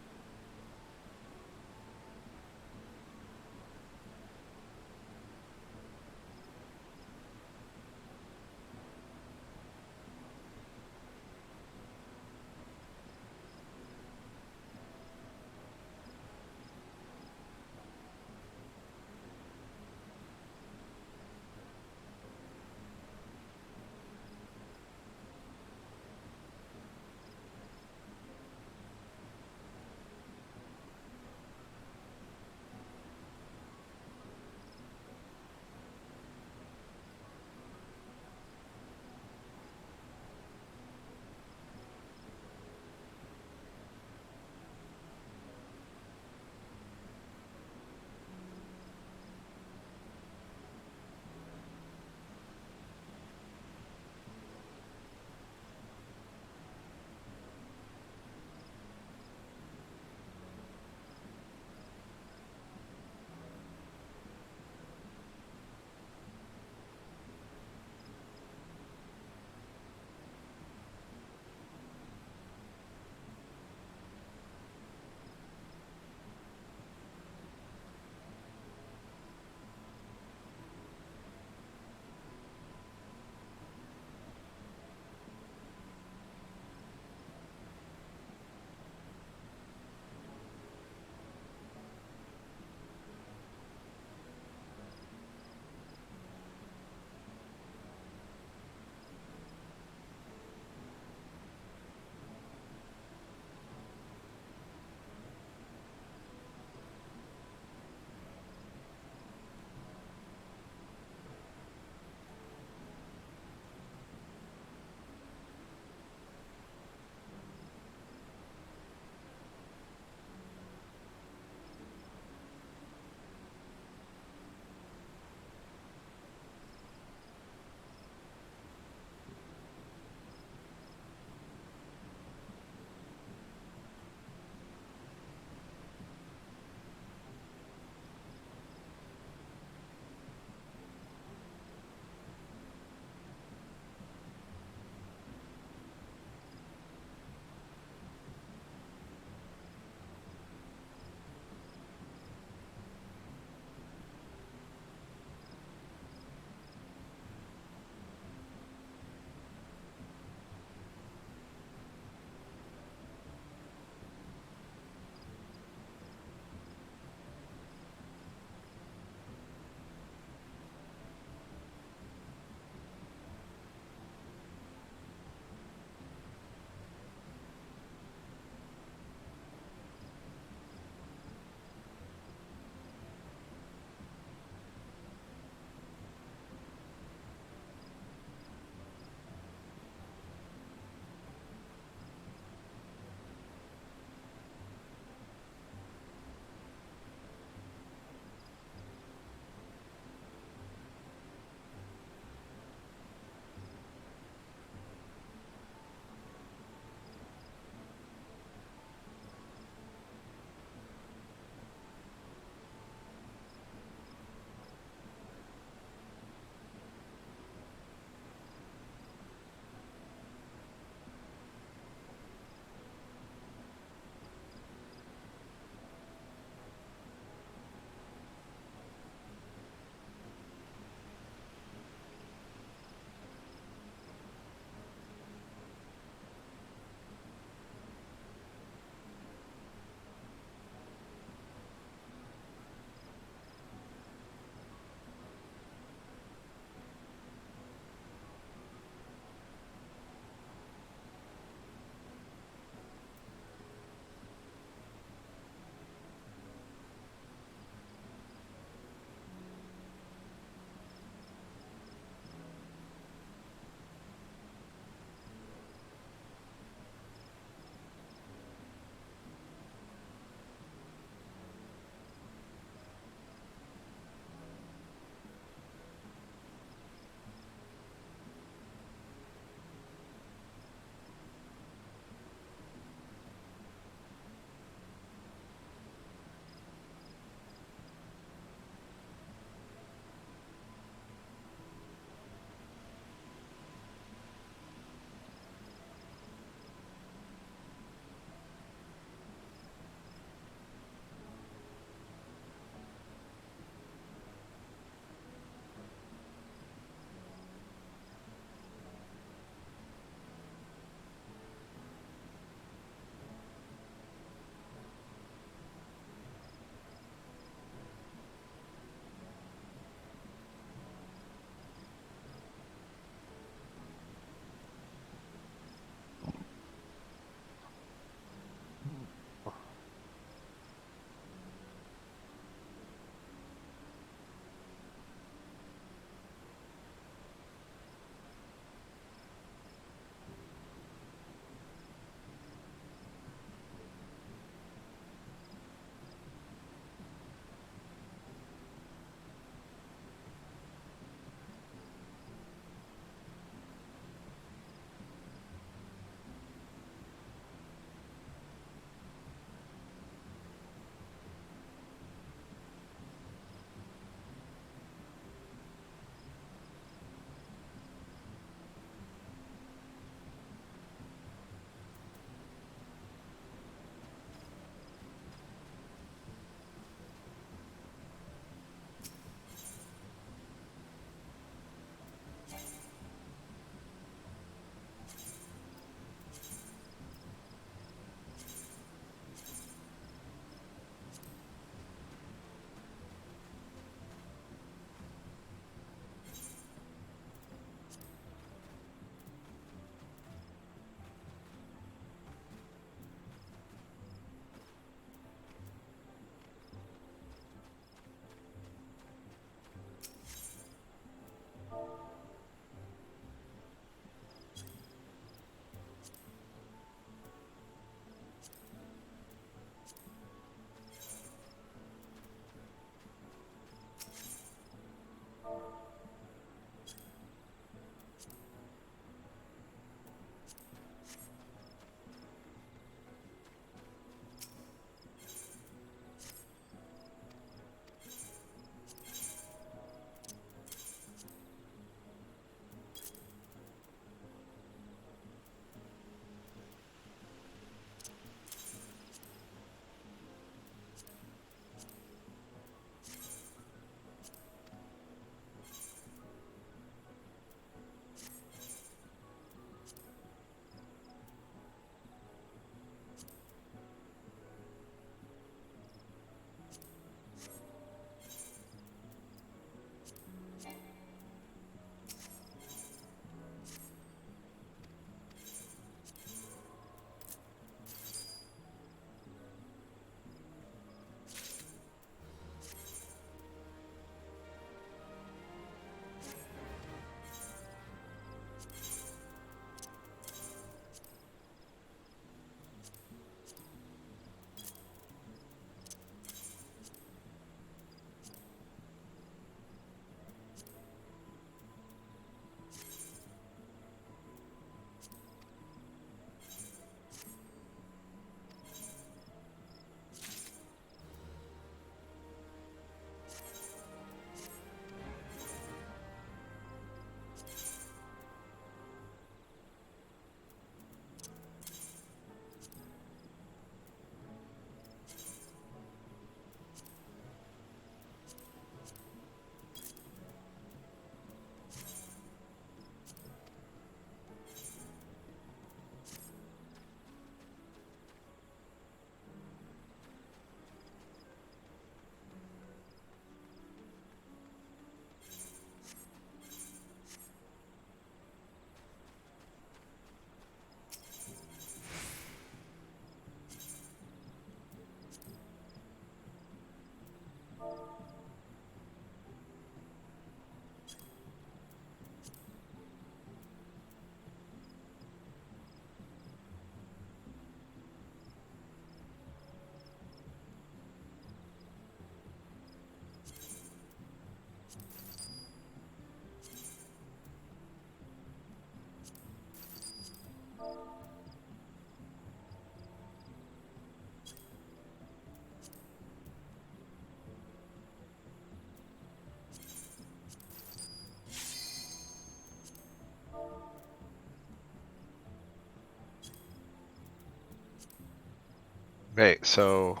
Okay, so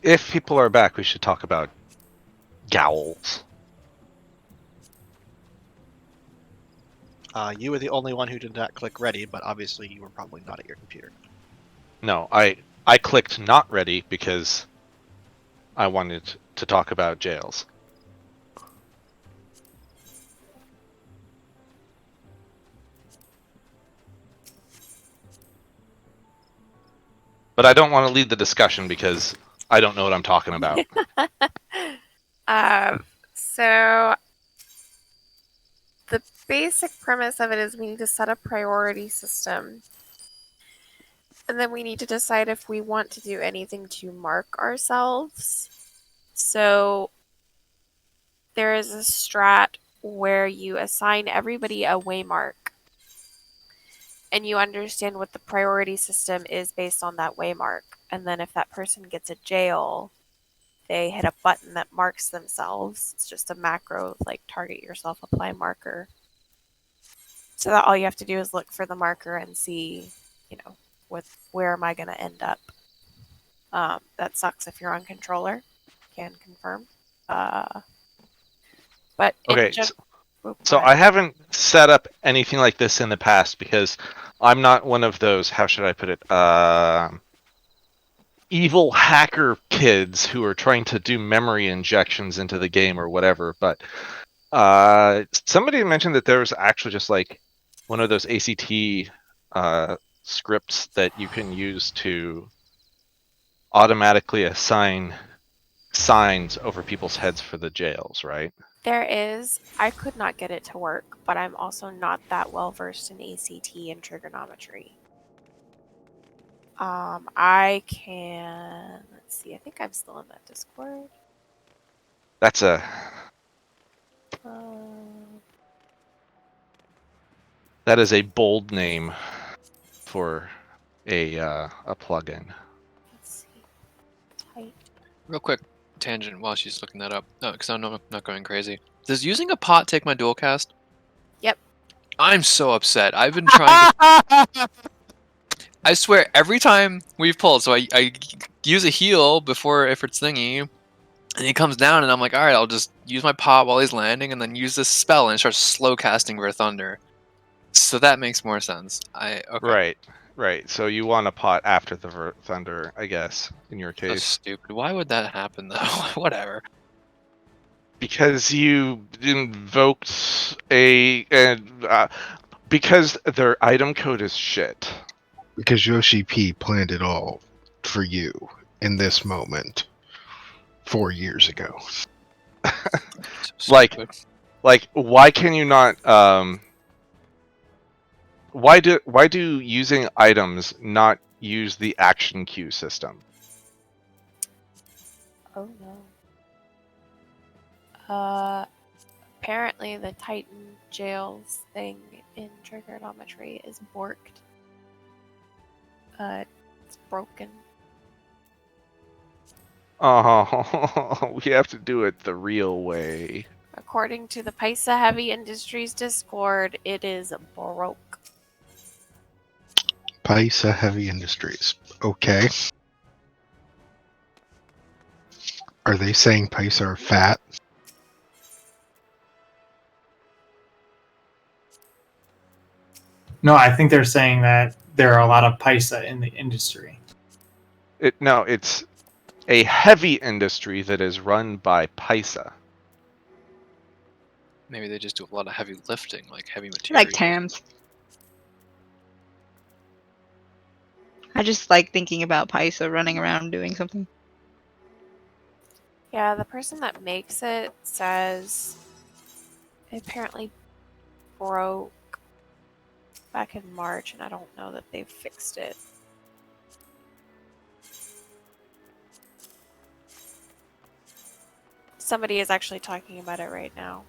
if people are back, we should talk about Gowls. You were the only one who did not click ready, but obviously you were probably not at your computer. No, I clicked not ready because I wanted to talk about jails. But I don't want to lead the discussion because I don't know what I'm talking about. So the basic premise of it is we need to set a priority system. And then we need to decide if we want to do anything to mark ourselves. So there is a strat where you assign everybody a waymark. And you understand what the priority system is based on that waymark. And then if that person gets a jail, they hit a button that marks themselves. It's just a macro, like target yourself, apply marker. So that all you have to do is look for the marker and see, where am I going to end up. That sucks if you're on controller. Can confirm. But Okay, Oop, so go I ahead. haven't set up anything like this in the past because I'm not one of those, how should I put it, evil hacker kids who are trying to do memory injections into the game or whatever. But somebody mentioned that there was actually just like one of those ACT scripts that you can use to automatically assign signs over people's heads for the jails, right? There is. I could not get it to work, but I'm also not that well versed in ACT and trigonometry. I can. Let's see. I think I'm still in that Discord. That's a Um, that is a bold name for a plugin. let's see. Type. Real quick tangent while she's looking that up. No, because I'm not going crazy. Does using a pot take my dual cast? Yep. I'm so upset. I've been trying to. I swear, every time we've pulled, so I use a heal before Ifrit's thingy, and he comes down, and I'm like, alright, I'll just use my pot while he's landing, and then use this spell, and it starts slow casting for Thunder. So that makes more sense. Okay. Right. So you want a pot after the thunder, I guess, in your So case. stupid. Why would that happen, though? Whatever. Because you invoked because their item code is shit. Because Yoshi P planned it all for you in this moment 4 years ago. So Like- stupid. Like, why can you not? Why do using items not use the action queue system? Oh no. Apparently the Titan jails thing in trigonometry is borked. It's broken. Oh, we have to do it the real way. According to the Paisa Heavy Industries Discord, it is broke. Paisa Heavy Industries. Okay. Are they saying Paisa are fat? No, I think they're saying that there are a lot of paisa in the industry. It's a heavy industry that is run by Paisa. Maybe they just do a lot of heavy lifting, like heavy material. Like Tams. I just like thinking about Paisa running around doing something. Yeah, the person that makes it says it apparently broke back in March, and I don't know that they've fixed it. Somebody is actually talking about it right now.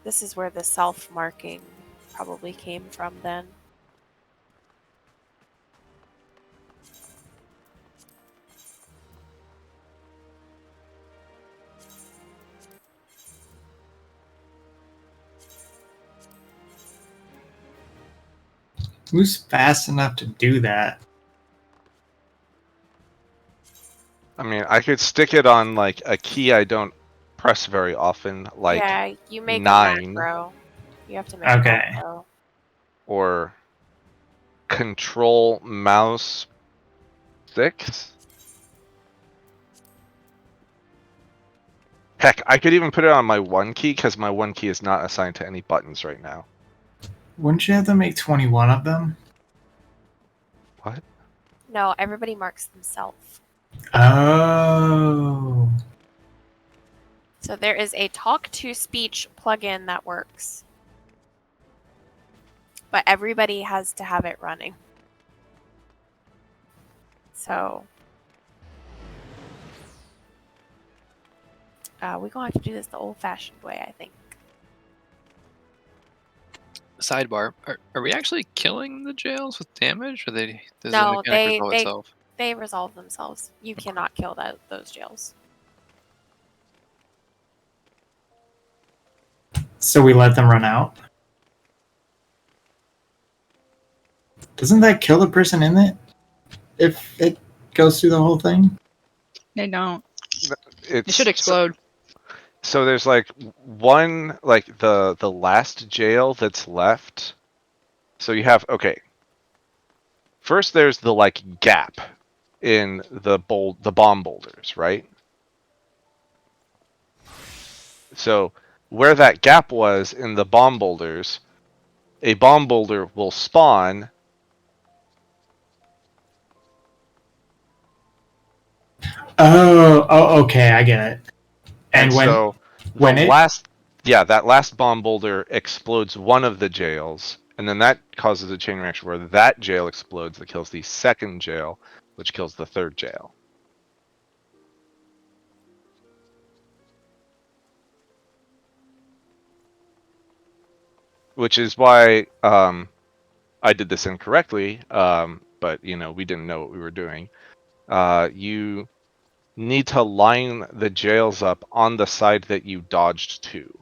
This is where the self-marking probably came from then. Who's fast enough to do that? I mean, I could stick it on like a key I don't press very often, like yeah, you make 9 a macro. You have to make a Okay. macro. or control mouse 6. Heck, I could even put it on my 1 key because my 1 key is not assigned to any buttons right now. Wouldn't you have to make 21 of them? What? No, everybody marks themselves. Oh. So there is a talk to speech plugin that works. But everybody has to have it running. So we're going to have to do this the old-fashioned way, I think. Sidebar: Are we actually killing the jails with damage, or does No, the mechanic resolve itself? they resolve themselves. You cannot kill those jails. So we let them run out? Doesn't that kill the person in it? If it goes through the whole thing? They don't. It It's should explode. So there's like one, like the last jail that's left. So you have, okay. First there's the like gap in the bomb boulders, right? So where that gap was in the bomb boulders, a bomb boulder will spawn. Oh, okay, I get it. And So when the it that last bomb boulder explodes one of the jails, and then that causes a chain reaction where that jail explodes that kills the second jail, which kills the third jail. Which is why I did this incorrectly, but we didn't know what we were doing. You need to line the jails up on the side that you dodged to.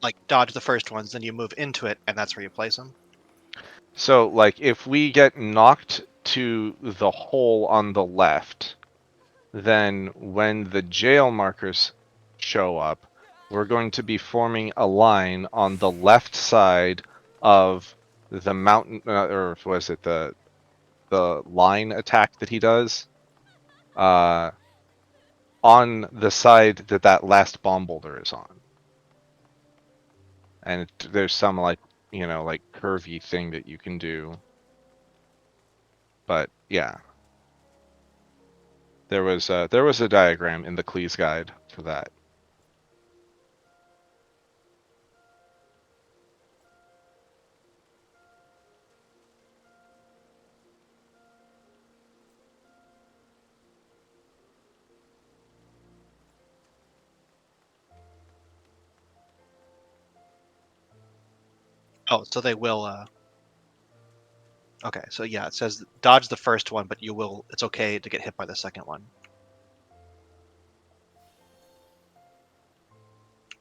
Like dodge the first ones, then you move into it, and that's where you place them. So, like, if we get knocked to the hole on the left, then when the jail markers show up, we're going to be forming a line on the left side of the mountain, or was it the line attack that he does? On the side that last bomb boulder is on. And there's some like curvy thing that you can do. But yeah. There was a diagram in the Cleese guide for that. Oh, so they will. Okay, so yeah, it says dodge the first one, but it's okay to get hit by the second one.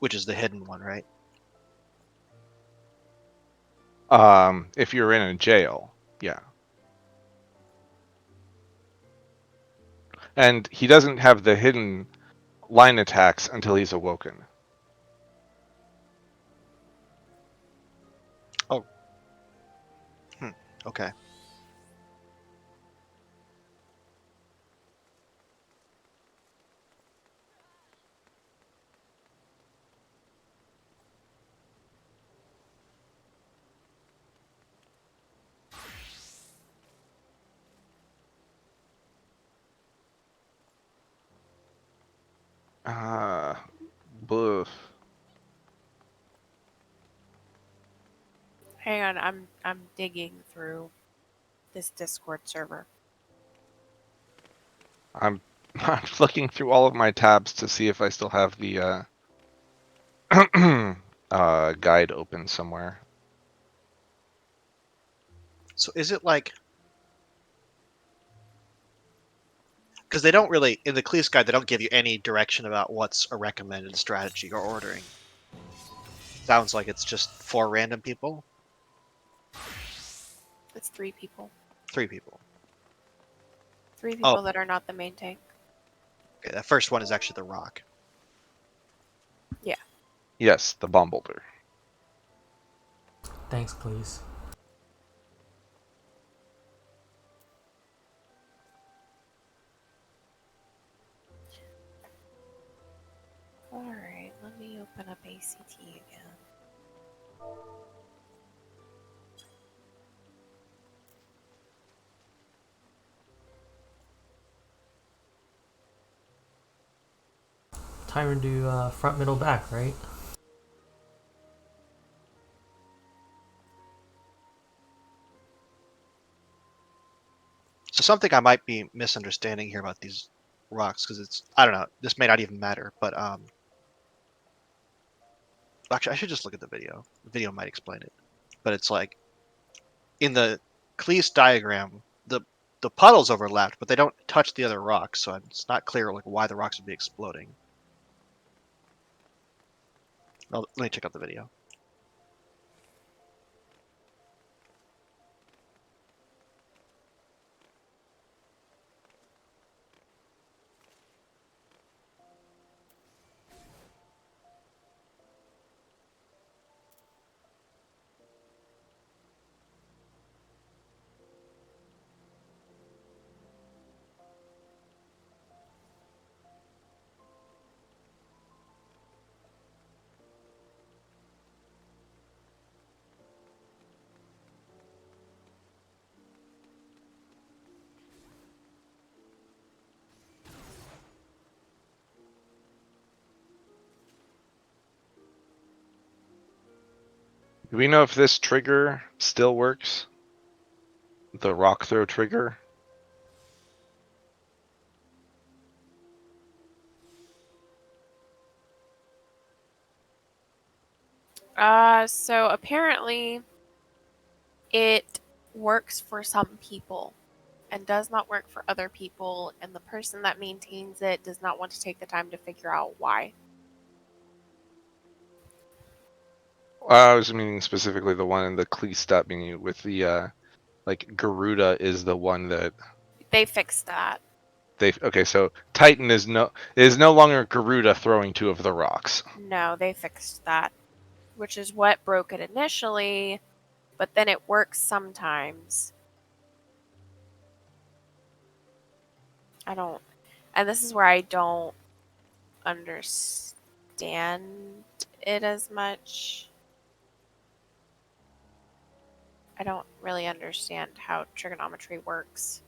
Which is the hidden one, right? If you're in a jail, yeah. And he doesn't have the hidden line attacks until he's awoken. Oh. Okay. Boof. Hang on, I'm digging through this Discord server. I'm looking through all of my tabs to see if I still have the guide open somewhere. So is it like? because they don't really in the Cleese guide they don't give you any direction about what's a recommended strategy or ordering. Sounds like it's just 4 random people, It's 3 people. 3 people. 3 people that are not the main tank. Okay, that first one is actually the rock. Yes, the bomb boulder. Thanks, please. Alright, let me open up ACT again. Tyrant do front, middle, back, right? So something I might be misunderstanding here about these rocks, because it's I don't know, this may not even matter, but actually I should just look at the video. The video might explain it. But it's like in the Cleese diagram, the puddles overlapped, but they don't touch the other rocks, so it's not clear like why the rocks would be exploding. Well, let me check out the video. Do we know if this trigger still works? The rock throw trigger? So apparently it works for some people and does not work for other people, and the person that maintains it does not want to take the time to figure out why. I was meaning specifically the one in the Cleese menu with the like Garuda is the one that They fixed that. okay, so Titan is no longer Garuda throwing 2 of the rocks. No, they fixed that, which is what broke it initially, but then it works sometimes. And this is where I don't understand it as much. I don't really understand how trigonometry works.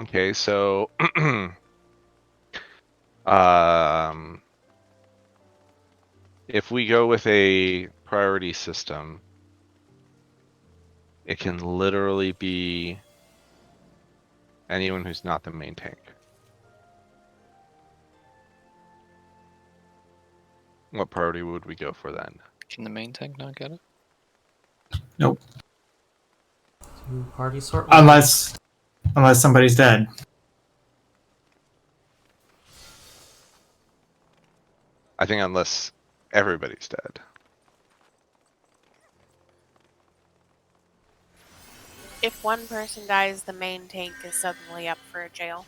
Okay, so um if we go with a priority system, it can literally be anyone who's not the main tank. What priority would we go for then? Can the main tank not get it? Nope. Two party sort. Unless somebody's dead. I think unless everybody's dead. If one person dies, the main tank is suddenly up for a jail.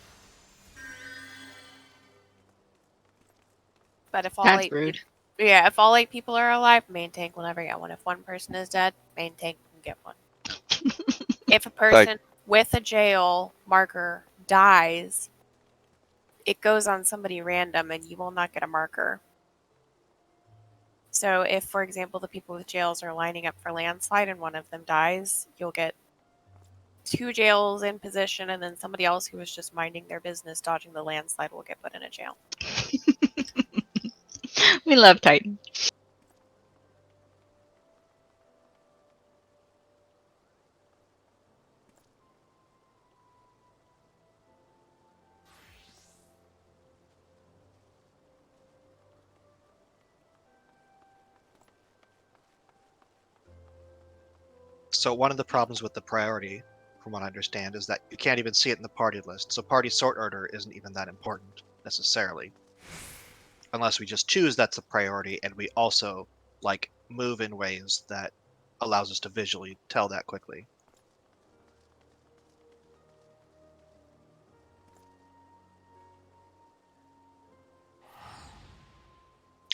But if all That's 8 rude. if all 8 people are alive, main tank will never get one. If one person is dead, main tank can get one. If a person with a jail marker dies, it goes on somebody random and you will not get a marker. So if, for example, the people with jails are lining up for landslide and one of them dies, you'll get 2 jails in position, and then somebody else who was just minding their business, dodging the landslide, will get put in a jail. We love Titan. So one of the problems with the priority, from what I understand, is that you can't even see it in the party list. So party sort order isn't even that important necessarily, unless we just choose that's a priority and we also like move in ways that allows us to visually tell that quickly.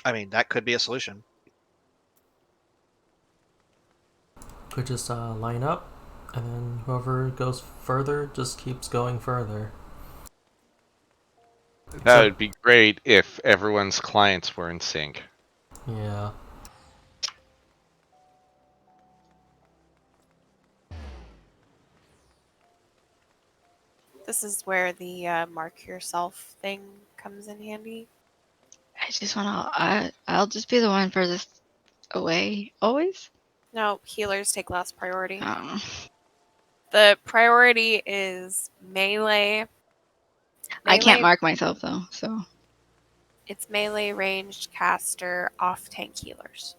I mean, that could be a solution. Could just line up, and then whoever goes further just keeps going further. That would be great if everyone's clients were in sync. Yeah. This is where the mark yourself thing comes in handy. I just wanna. I'll just be the one furthest away always. No, healers take last priority. Um, The priority is melee. I can't Melee- mark myself though, so It's melee, ranged, caster, off tank healers.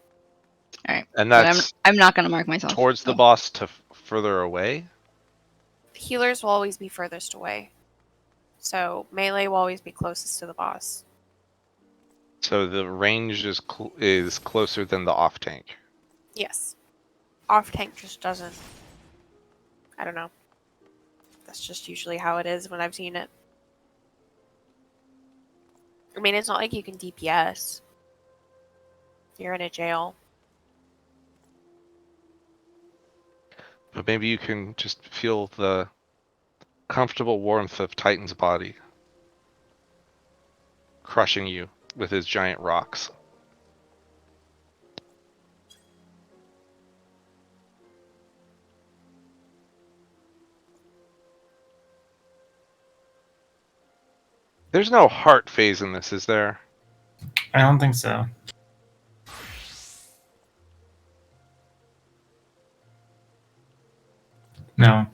all right. And But that's I'm not gonna mark myself. towards the so. boss to further away. Healers will always be furthest away. So melee will always be closest to the boss. So the range is closer than the off tank. Yes. Off tank just doesn't. I don't know. That's just usually how it is when I've seen it. I mean, it's not like you can DPS. You're in a jail. But maybe you can just feel the comfortable warmth of Titan's body crushing you with his giant rocks. There's no heart phase in this, is there? I don't think so. No.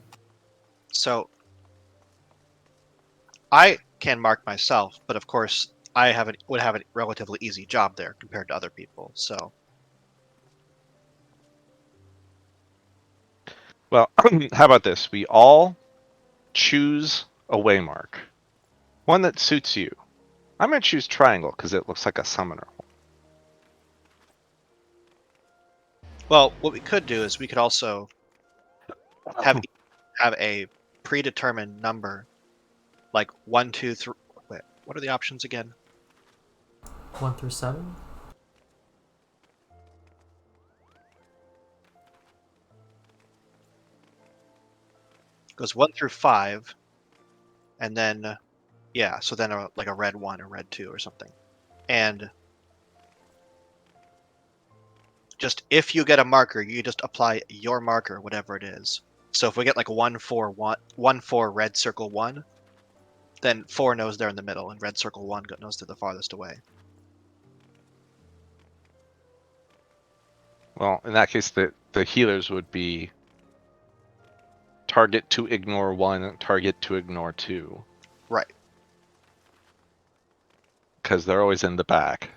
So I can mark myself, but of course I would have a relatively easy job there compared to other people. So Well, how about this? We all choose a waymark. One that suits you. I'm going to choose triangle because it looks like a summoner. well, what we could do is we could also have a predetermined number, like 1, 2, 3. Wait, what are the options again? 1 through 7? It goes 1 through 5, and then yeah, so then like a red 1 or red 2 or something. And just if you get a marker, you just apply your marker, whatever it is. So if we get like 1 4 1 1 4 red circle 1, then 4 knows they're in the middle, and red circle 1 knows they're the farthest away. Well, in that case, the healers would be target to ignore 1, target to ignore 2. Right. Because they're always in the back.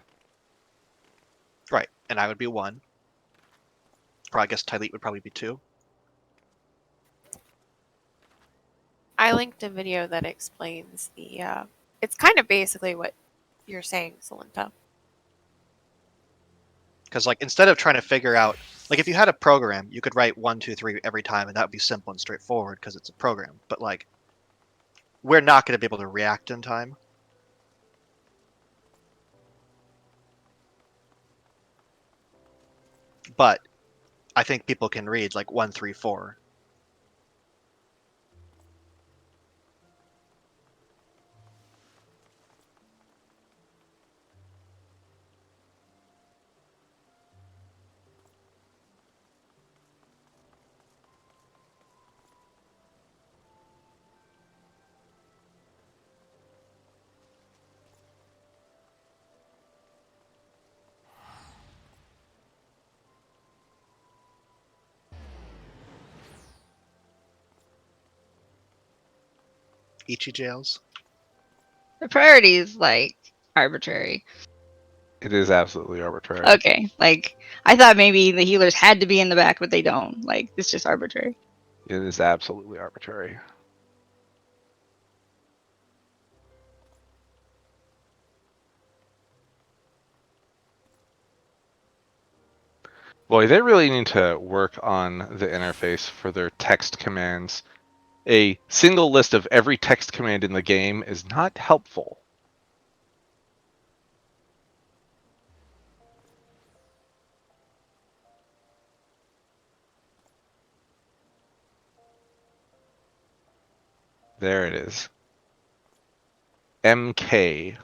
Right. And I would be 1. Or I guess Tyleet would probably be 2. I linked a video that explains the. It's kind of basically what you're saying, Celinta. Because like instead of trying to figure out, like if you had a program, you could write 1 2 3 every time, and that would be simple and straightforward because it's a program. But like, we're not going to be able to react in time. But I think people can read like 1 3 4. Ichi jails. The priority is like arbitrary. It is absolutely arbitrary. Okay, like I thought maybe the healers had to be in the back, but they don't. Like it's just arbitrary. It is absolutely arbitrary. Boy, they really need to work on the interface for their text commands. A single list of every text command in the game is not helpful. There it is. MK.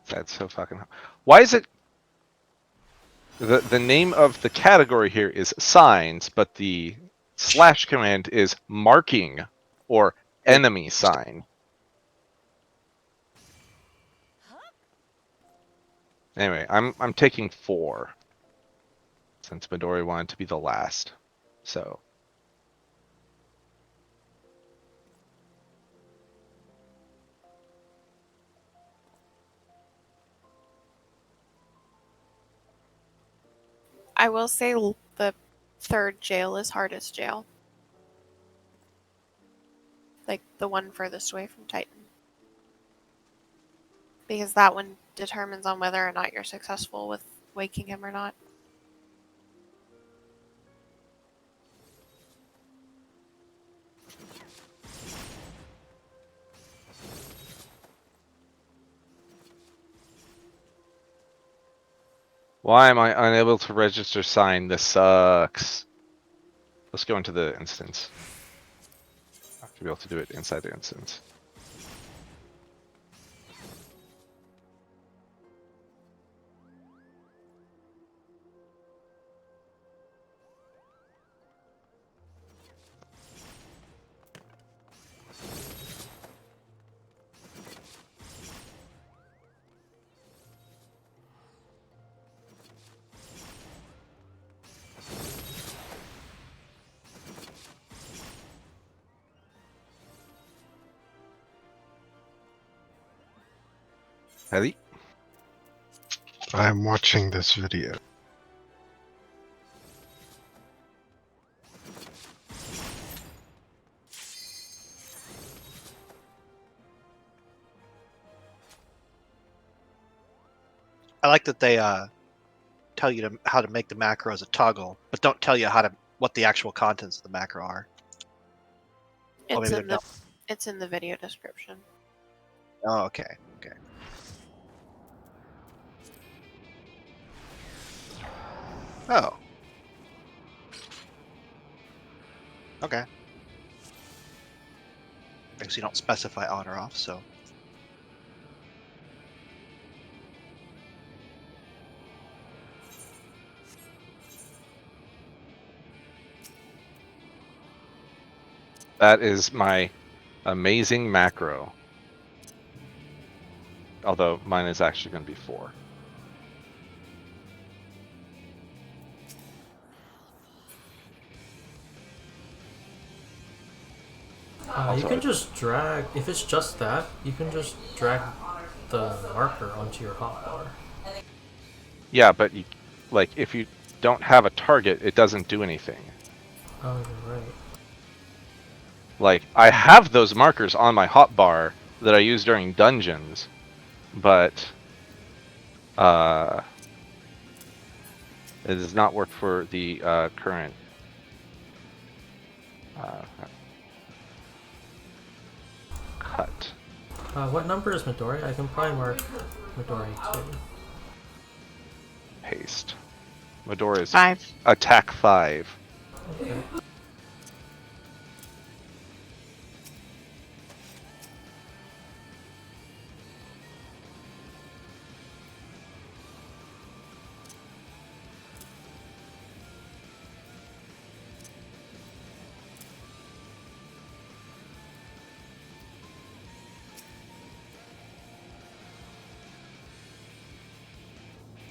That's so fucking... Why is it... The name of the category here is signs, but the slash command is marking or enemy sign. Anyway, I'm taking 4 since Midori wanted to be the last. So I will say the third jail is hardest jail. Like the one furthest away from Titan. Because that one determines on whether or not you're successful with waking him or not. why am I unable to register sign? This sucks. Let's go into the instance. I have to be able to do it inside the instance. Ready? I'm watching this video. I like that they tell you how to make the macro as a toggle, but don't tell you what the actual contents of the macro are. Oh, It's maybe in they're the it's in the video description. Oh, okay. Okay. Oh. Okay. I guess you don't specify on or off, so. That is my amazing macro. Although mine is actually going to be 4. You can just drag, if it's just that, you can just drag the marker onto your hotbar. Yeah, but you, like, if you don't have a target, it doesn't do anything. Oh, you're right. Like, I have those markers on my hotbar that I use during dungeons, but it does not work for the current. Cut. What number is Midori? I can probably mark Midori too. Paste. Midori's 5. attack 5. Okay.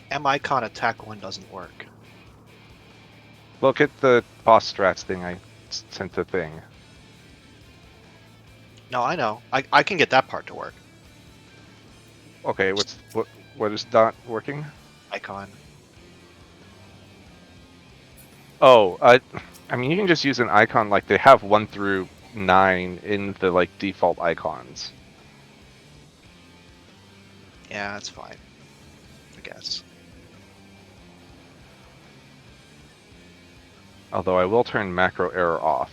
M-icon attack 1 doesn't work. Look at the boss strats thing I sent the thing. No, I know. I can get that part to work. Okay, what is not working? Icon. Oh, I mean, you can just use an icon like they have 1 through 9 in the like default icons. Yeah, that's fine. I guess. Although I will turn macro error off.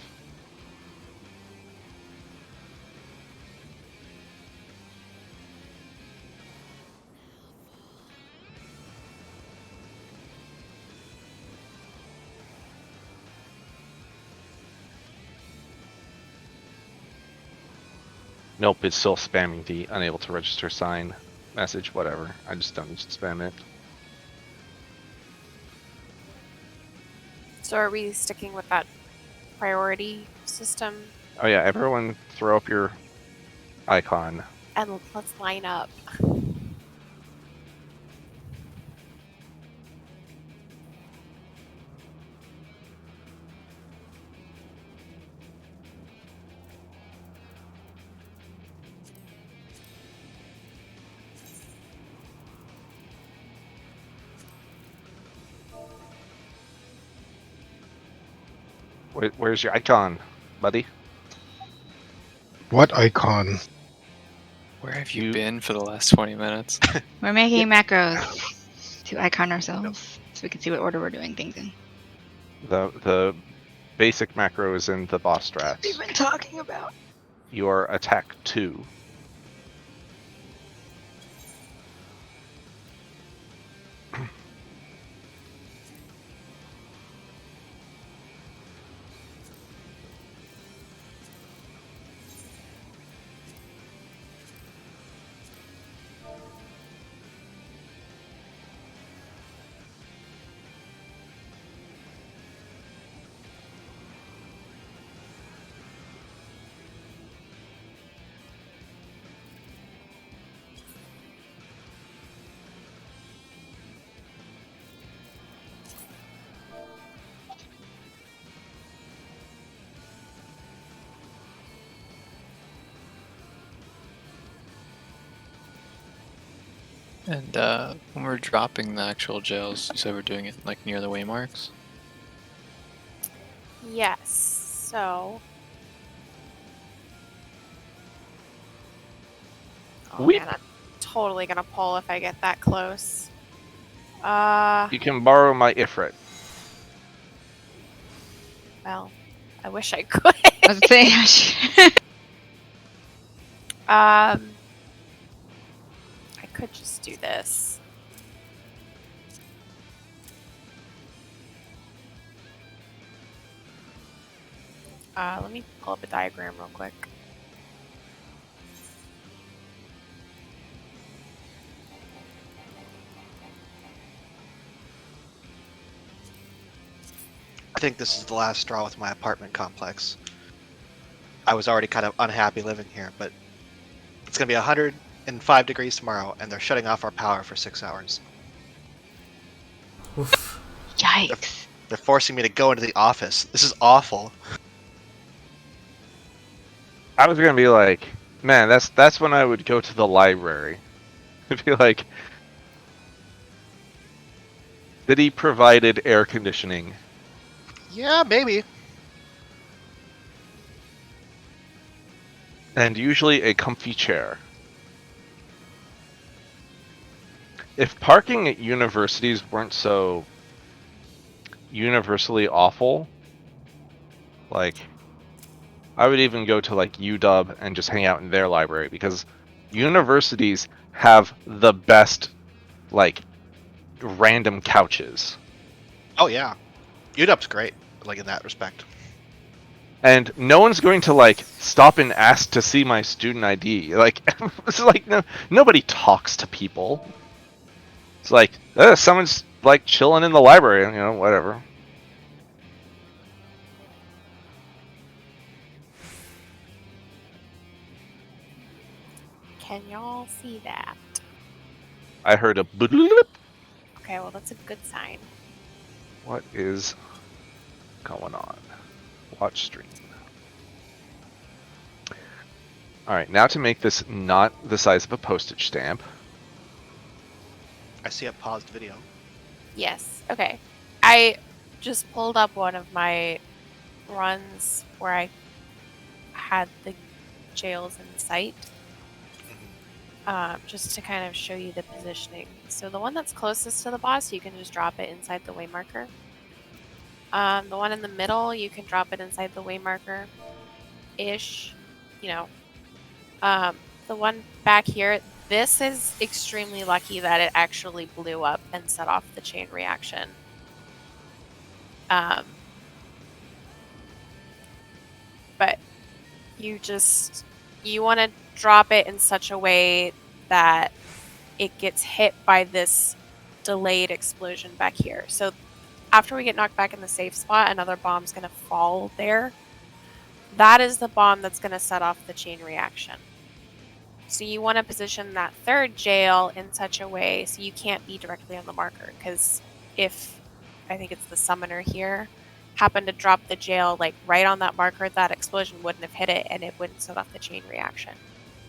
Nope, it's still spamming the unable to register sign message, whatever. I just don't need to spam it. So are we sticking with that priority system? Oh yeah, everyone throw up your icon. And let's line up. Where's your icon, buddy? What icon? Where have you You- been for the last 20 minutes? We're making macros to icon ourselves so we can see what order we're doing things in. The basic macro is in the boss strats. We've been talking about. Your attack 2. And when we're dropping the actual jails, you said we're doing it like near the waymarks? Yes. So. Oh Weep. man, I'm totally gonna pull if I get that close. You can borrow my Ifrit. Well, I wish I could. I was saying, I could just do this. Let me pull up a diagram real quick. I think this is the last straw with my apartment complex. I was already kind of unhappy living here, but it's gonna be 105 degrees tomorrow, and they're shutting off our power for 6 hours. Oof. yikes. They're forcing me to go into the office. This is awful. I was gonna be like, man, that's when I would go to the library. It'd be like, city provided air conditioning. Yeah, maybe. And usually a comfy chair. If parking at universities weren't so universally awful, like, I would even go to like UW and just hang out in their library, because universities have the best like random couches. Oh yeah, UW's great, like in that respect. And no one's going to like stop and ask to see my student ID. Like, it's like nobody talks to people. It's like someone's like chilling in the library, whatever. Can y'all see that? I heard a bloop. Okay, well that's a good sign. What is going on? Watch stream. Alright, now to make this not the size of a postage stamp. I see a paused video. Yes. Okay. I just pulled up one of my runs where I had the jails in sight, just to kind of show you the positioning. So the one that's closest to the boss, you can just drop it inside the way marker. The one in the middle, you can drop it inside the way marker ish. You know. The one back here, this is extremely lucky that it actually blew up and set off the chain reaction. But you want to drop it in such a way that it gets hit by this delayed explosion back here. So after we get knocked back in the safe spot, another bomb's going to fall there. That is the bomb that's going to set off the chain reaction. So you want to position that third jail in such a way so you can't be directly on the marker, because if, I think it's the summoner here, happened to drop the jail like right on that marker, that explosion wouldn't have hit it and it wouldn't set off the chain reaction.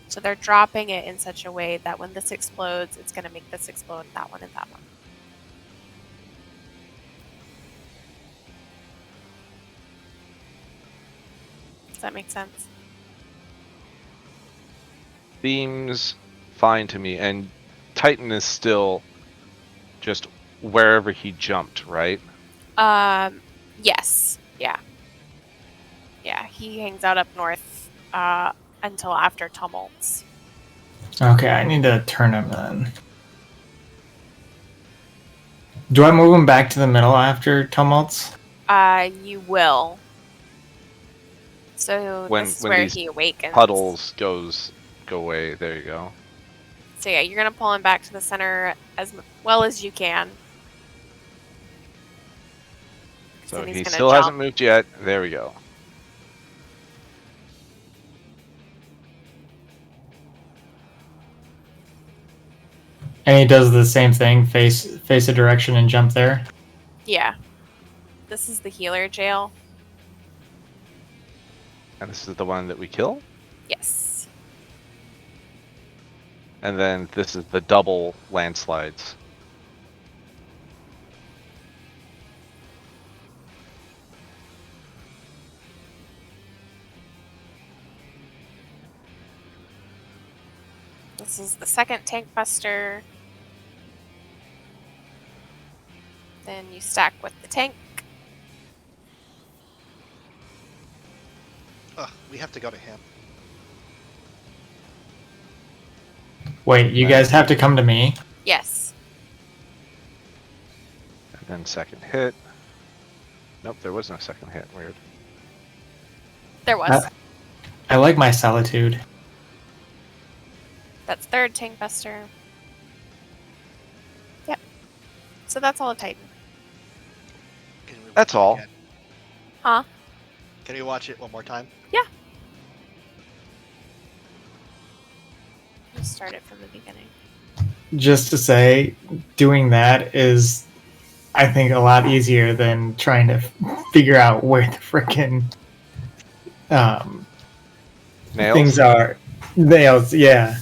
So they're dropping it in such a way that when this explodes, it's going to make this explode, that one and that one. Does that make sense? Seems fine to me, and Titan is still just wherever he jumped, right? Yes. Yeah. Yeah, he hangs out up north until after tumults. Okay, I need to turn him then. Do I move him back to the middle after tumults? You will. So this is where these he awakens. Puddles go away. There you go. So yeah, you're gonna pull him back to the center as well as you can. So Then he he's gonna still jump. hasn't moved yet. There we go. And he does the same thing, face a direction and jump there. Yeah. This is the healer jail. And this is the one that we kill. Yes. And then this is the double landslides. This is the second tank buster. Then you stack with the tank. Ugh, we have to go to him. Wait, you guys have to come to me? Yes. And then second hit. Nope, there was no second hit. Weird. There was. I like my solitude. That's third tank buster. Yep. So that's all of Titan. Can we watch That's it all. again? Huh? Can we watch it one more time? Just start it from the beginning. Just to say, doing that is, I think, a lot easier than trying to figure out where the frickin' Nails? things are. Nails, yeah.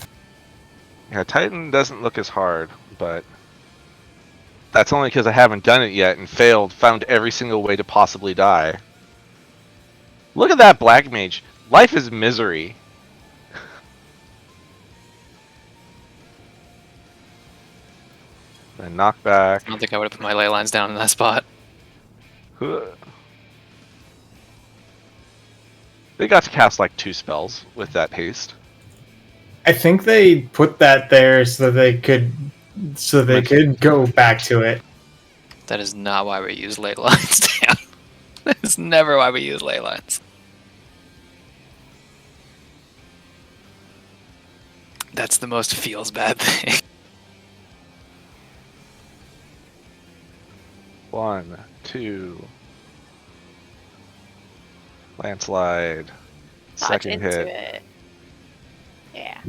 Yeah, Titan doesn't look as hard, but that's only because I haven't done it yet and found every single way to possibly die. Look at that black mage. Life is misery. Then knockback. I don't think I would have put my ley lines down in that spot. They got to cast like 2 spells with that haste. I think they put that there so they could go back to it. That is not why we use ley lines down. That is never why we use ley lines. That's the most feels bad thing. 1, 2. Landslide. Dodge Second into hit. it. Yeah.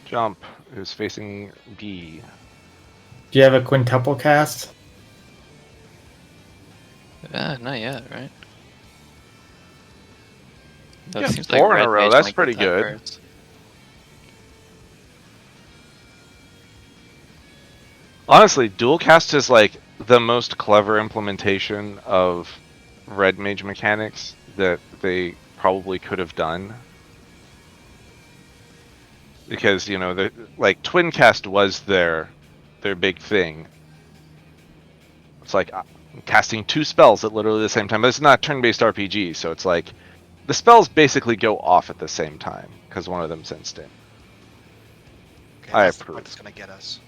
Jump. Who's facing B. Do you have a quintuple cast? Not yet, right? That Yeah, seems 4 in red a row, mage that's only pretty gets that good. first. Honestly, dual cast is like the most clever implementation of red mage mechanics that they probably could have done. Because, you know, like twin cast was their big thing. It's like casting 2 spells at literally the same time, but it's not turn-based RPG, so it's like the spells basically go off at the same time because one of them's instant. Okay, I that's the part approve. that's gonna get us.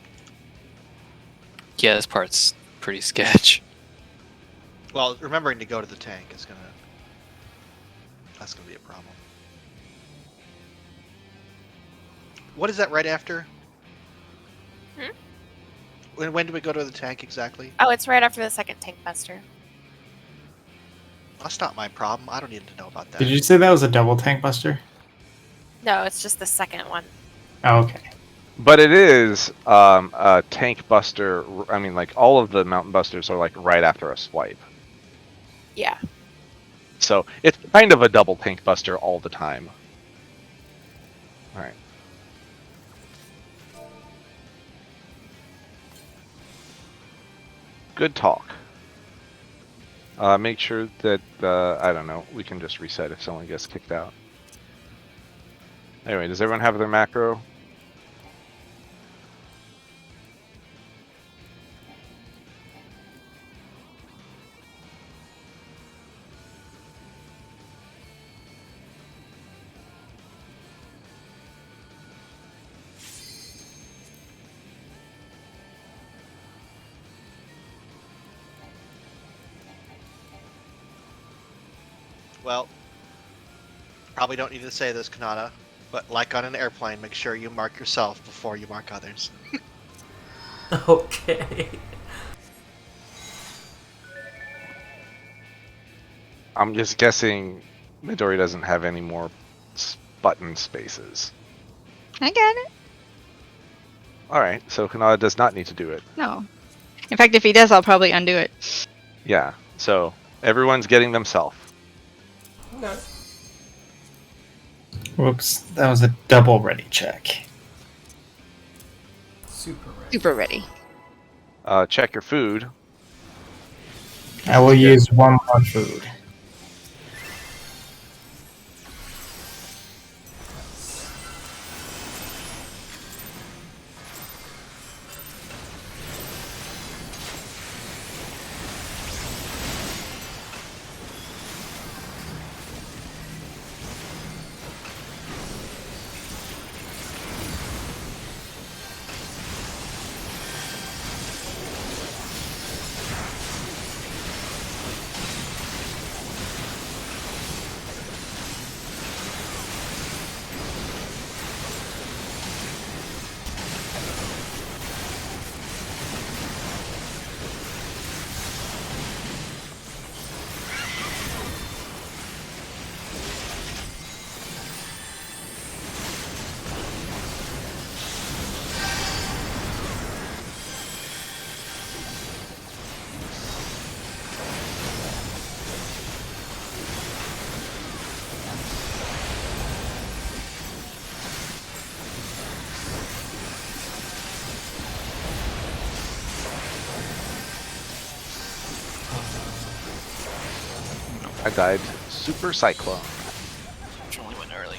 Yeah, this part's pretty sketch. Well, remembering to go to the tank is gonna. That's gonna be a problem. What is that right after? Hmm? When do we go to the tank exactly? Oh, it's right after the second tank buster. That's not my problem. I don't need to know about that. Did you say that was a double tank buster? No, it's just the second one. Oh, okay. But it is a tank buster. I mean, like all of the mountain busters are like right after a swipe. Yeah. So it's kind of a double tank buster all the time. All right. Good talk. Make sure that, I don't know, we can just reset if someone gets kicked out. Anyway, does everyone have their macro? Well, probably don't need to say this, Kanata, but like on an airplane, make sure you mark yourself before you mark others. Okay. I'm just guessing Midori doesn't have any more button spaces. I got it. Alright, so Kanata does not need to do it. No. In fact, if he does, I'll probably undo it. Yeah, so everyone's getting themselves. Okay. Whoops, that was a double ready check. Super ready. Super ready. Check your food. I will use one more food. I died Super Cyclone. Only went early.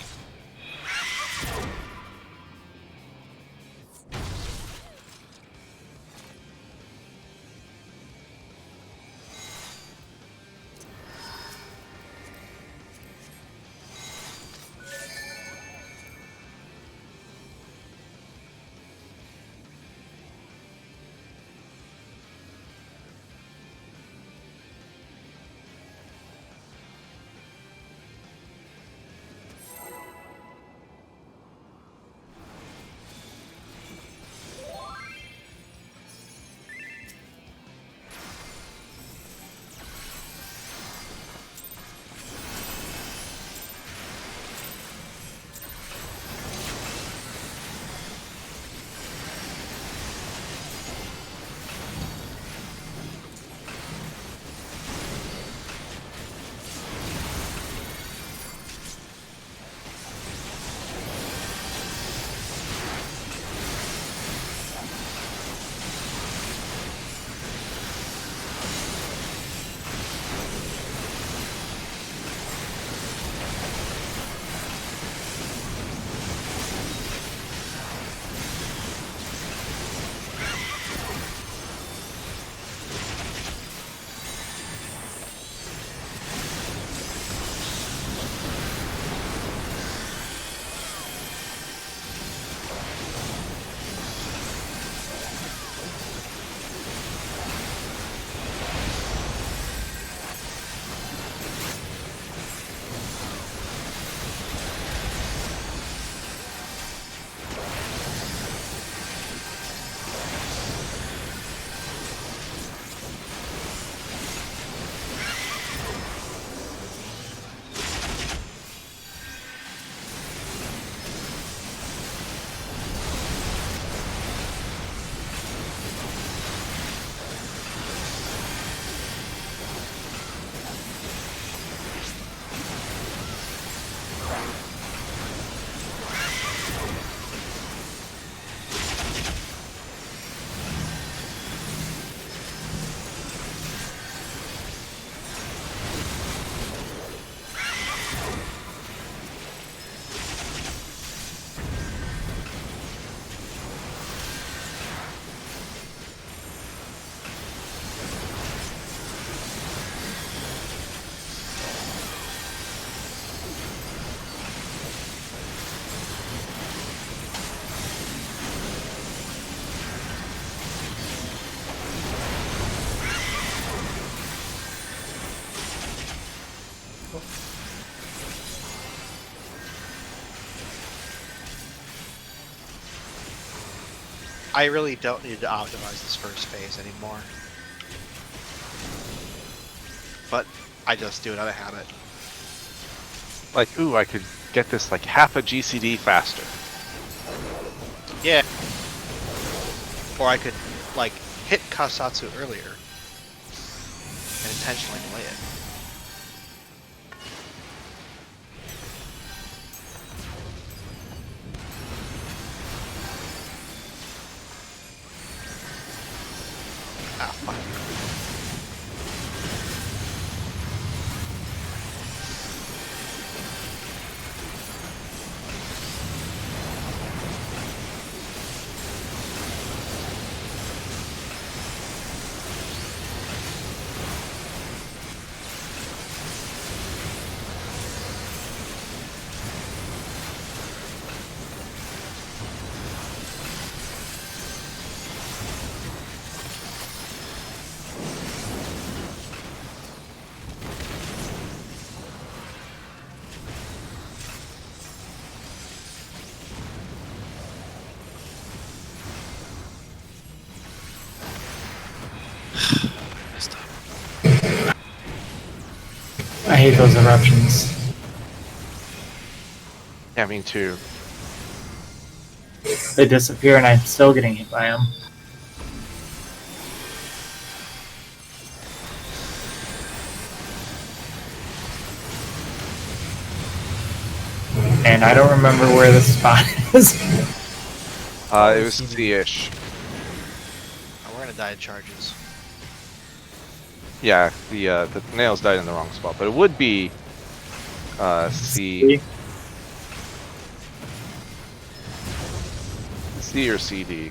I really don't need to optimize this first phase anymore. But I just do it out of habit. Like, ooh, I could get this like half a GCD faster. Yeah. Or I could, like, hit Kasatsu earlier and intentionally delay it. Ah, fuck. I hate those eruptions. Yeah, me too. They disappear and I'm still getting hit by them. And I don't remember where the spot is. It was C-ish. Oh, we're gonna die of charges. Yeah, the nails died in the wrong spot, but it would be C or CD.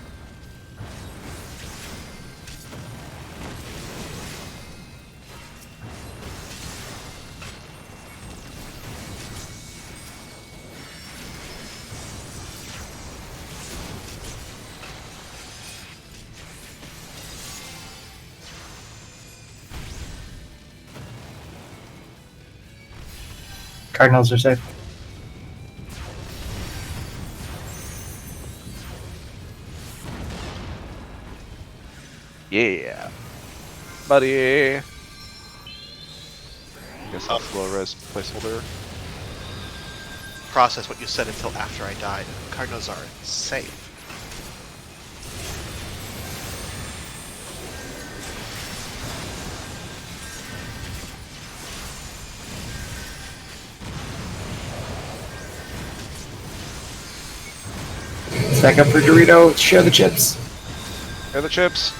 Cardinals are safe. Yeah, buddy. Guess I'll slow res placeholder. Process what you said until after I died. Cardinals are safe. Stack up for Dorito. Share the chips. Here are the chips.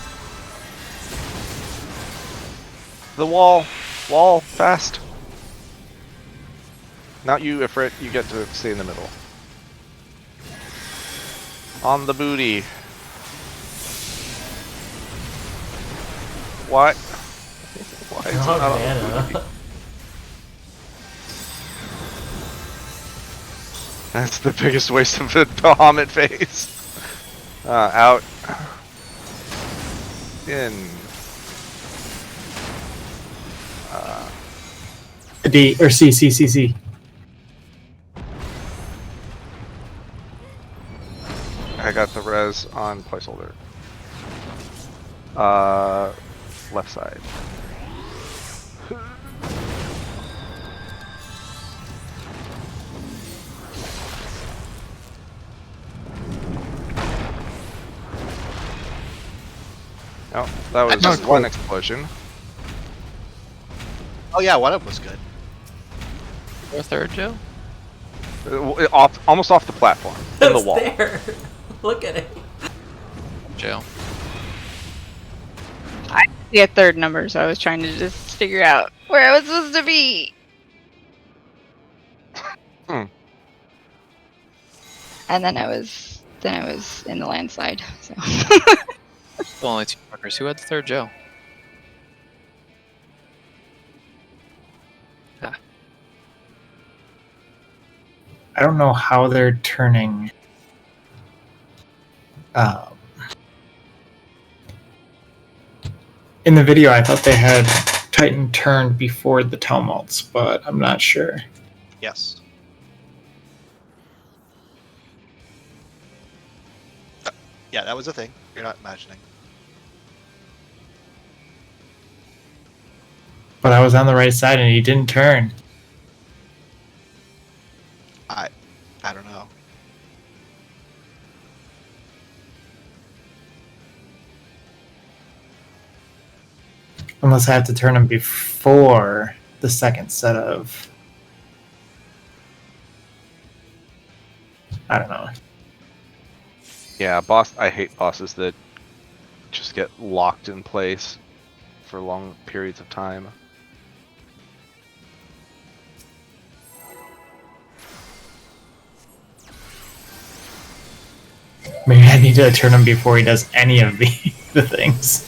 The wall. Wall, fast. Not you, Ifrit. You get to stay in the middle. On the booty. What? Why is it Oh, not on the mana. booty? That's the biggest waste of the Bahamut phase. Out. In. D or C, C, C, C. I got the res on placeholder. Left side. Oh, that was That's just one explosion. Oh yeah, one of them was good. Or third, Joe? Almost off the platform. In the It's wall. there. Look at it. Joe. I see a third number, so I was trying to just figure out where I was supposed to be. Hmm. And then I was in the landslide. So Well, only two markers. Who had the third Joe? I don't know how they're turning. In the video, I thought they had Titan turned before the tumults, but I'm not sure. Yes. Yeah, that was a thing. You're not imagining. But I was on the right side and he didn't turn. I don't know. Unless I have to turn him before the second set of... I don't know. Yeah, boss. I hate bosses that just get locked in place for long periods of time. Maybe I need to turn him before he does any of the things.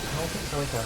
I don't think I like that.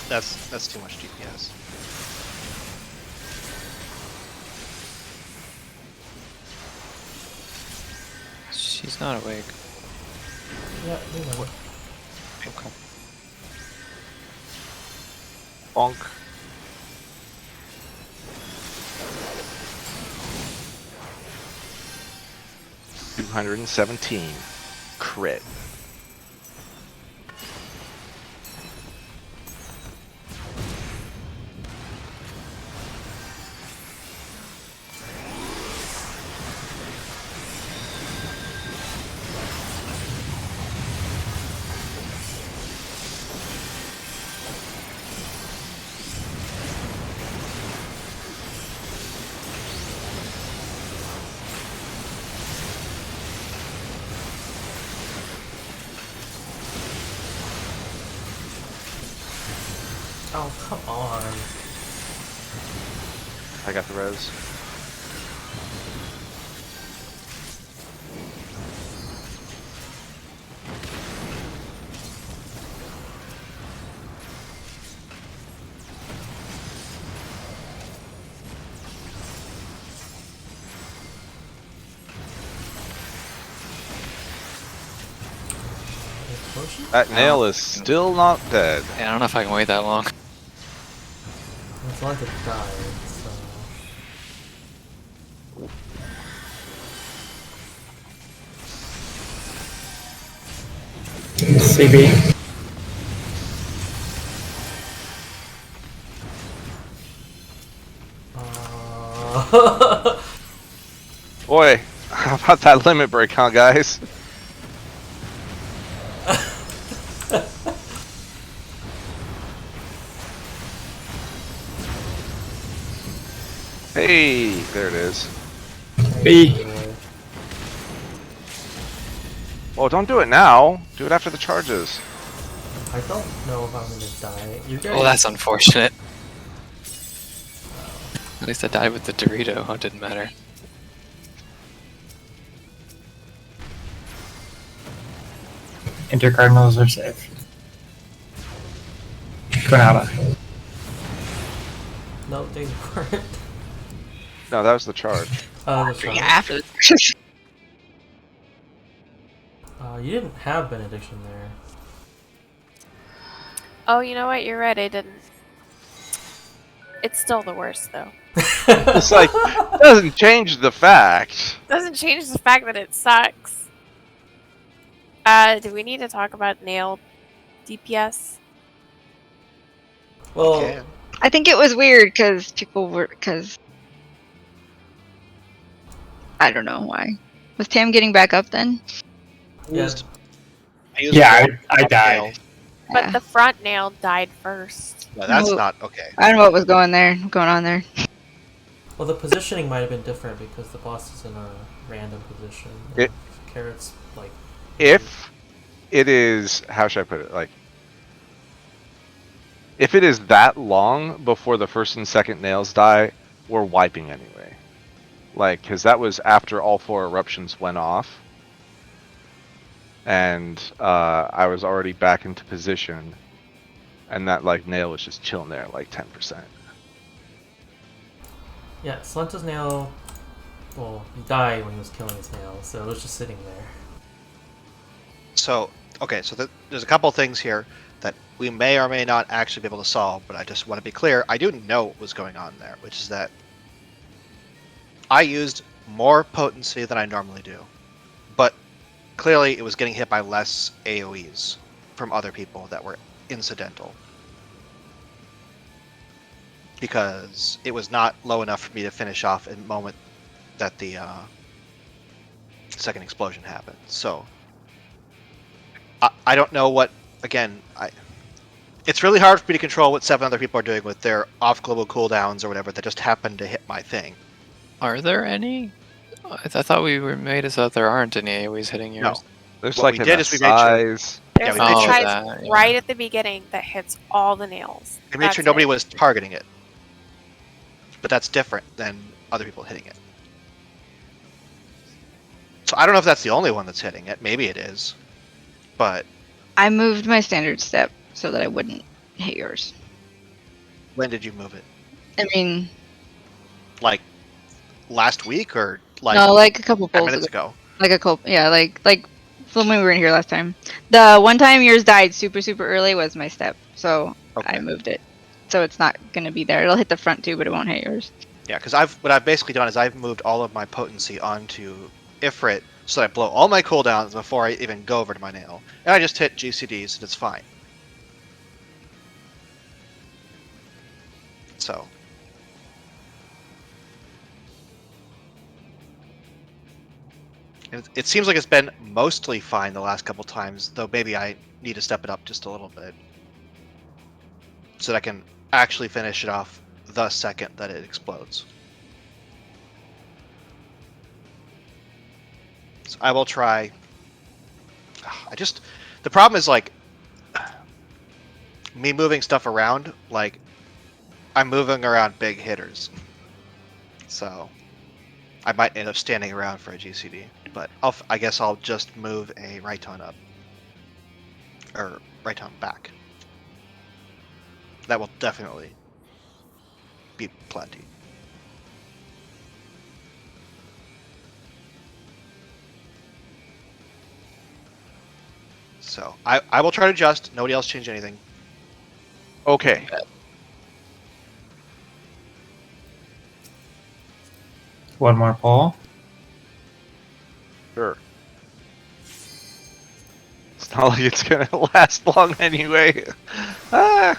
That's too much DPS. She's not awake. Yeah, you know. Okay. Bonk. $217. Crit. Oh, come on. I got the res. Potion? That nail is still not dead. Yeah, I don't know if I can wait that long. It's like it died, so... CB. Boy, how about that limit break, huh, guys? Hey, there it is. B. Oh, don't do it now. Do it after the charges. I don't know if I'm gonna die. You're getting... Well, that's unfortunate. At least I died with the Dorito. It didn't matter. Intercardinals are safe. Granada. No, they weren't. No, that was the charge. That's Yeah, right. after. You didn't have benediction there. Oh, you know what? You're right. I didn't. It's still the worst, though. It's like, doesn't change the fact. Doesn't change the fact that it sucks. Do we need to talk about nail DPS? Well, Okay. I think it was weird because I don't know why. Was Tam getting back up then? yeah, I used Yeah, one I up died. nail. But Yeah. the front nail died first. No, that's No. not okay. I don't know what was going on there. well, the positioning might have been different because the boss is in a random position. It- Carrot's like. If it is, how should I put it? Like, if it is that long before the first and second nails die, we're wiping anyway. Like, because that was after all 4 eruptions went off. And I was already back into position. And that, like, nail was just chilling there, like 10%. Yeah, Slenta's nail. Well, he died when he was killing his nail, so it was just sitting there. So, okay, so there's a couple things here that we may or may not actually be able to solve, but I just want to be clear. I do know what was going on there, which is that I used more potency than I normally do, but clearly it was getting hit by less AoEs from other people that were incidental. Because it was not low enough for me to finish off in the moment that the second explosion happened. So I don't know what. Again, it's really hard for me to control what 7 other people are doing with their off-global cooldowns or whatever that just happened to hit my thing. Are there any? I thought we were made it so that there aren't any AoEs hitting yours. No. There's What like we an did is we made sure- size. There's we a made sure- size that, yeah. right at the beginning that hits all the nails. I made sure That's nobody it. was targeting it. But that's different than other people hitting it. So I don't know if that's the only one that's hitting it. Maybe it is. But I moved my standard step so that I wouldn't hit yours. when did you move it? I mean, Like last week or like no, like a couple 10 polls minutes ago. ago? Like a couple, yeah, like when we were in here last time. The one time yours died super early was my step, so Okay. I moved it. So it's not gonna be there. It'll hit the front too, but it won't hit yours. Yeah, because what I've basically done is I've moved all of my potency onto Ifrit so that I blow all my cooldowns before I even go over to my nail. And I just hit GCDs and it's fine. So. And it seems like it's been mostly fine the last couple times, though maybe I need to step it up just a little bit. So that I can actually finish it off the second that it explodes. So I will try. The problem is like me moving stuff around. Like I'm moving around big hitters, so I might end up standing around for a GCD. But I guess I'll just move a Raiton up or Raiton back. That will definitely be plenty. So I will try to adjust. Nobody else change anything. Okay. One more poll. Sure. It's not like it's gonna last long anyway. Ah.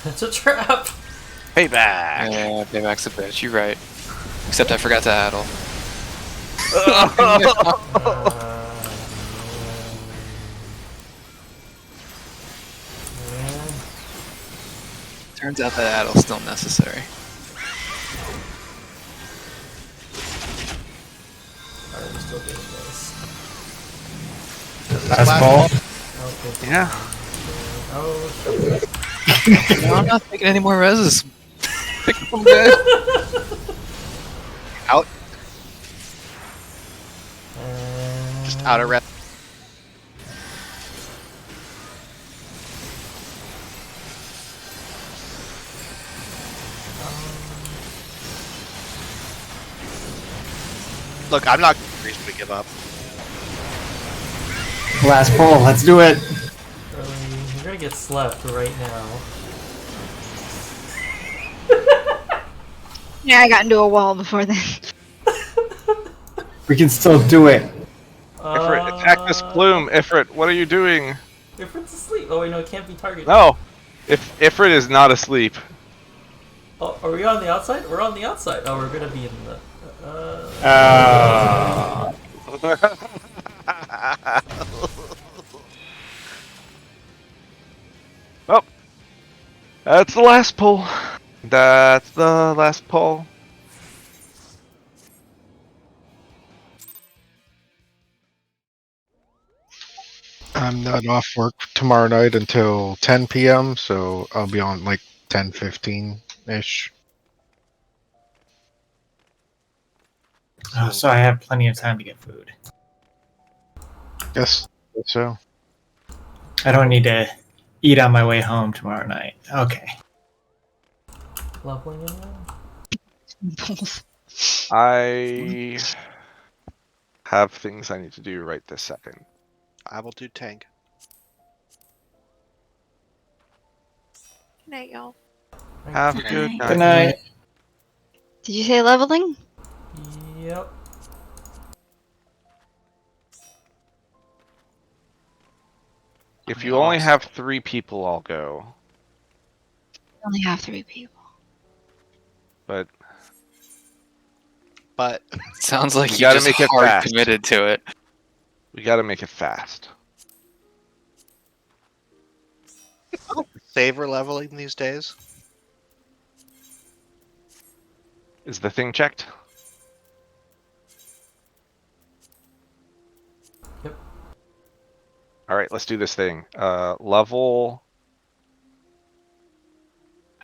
It's a trap. Payback. Yeah, payback's a bitch. You're right. Except I forgot to addle. Turns out that addle's still necessary. Alright, we're still getting this. Last ball. Okay. Yeah. Oh, shit. No, I'm not taking any more reses. Pick them dead. Out. And... Just out of red. Look, I'm not reason to give up. Last pull. Let's do it. You're gonna get slept right now. Yeah, I got into a wall before then. We can still do it. Ifrit, attack this plume. Ifrit, what are you doing? Ifrit's asleep. Oh wait, no, it can't be targeted. No. If Ifrit is not asleep. Oh, are we on the outside? We're on the outside. Oh, we're gonna be in the. Oh, that's the last pull. That's the last pull. I'm not off work tomorrow night until 10 p.m., so I'll be on like 10:15-ish. Oh, so I have plenty of time to get food. Yes, so. I don't need to eat on my way home tomorrow night. Okay. Leveling in now? I have things I need to do right this second. I will do tank. Good night, y'all. Have a good night. Good night. Did you say leveling? Yep. If you only have 3 people, I'll go. I only have 3 people. But Sounds like You you gotta just make it hard fast. committed to it. we gotta make it fast. Savor leveling these days. Is the thing checked? Yep. Alright, let's do this thing. Level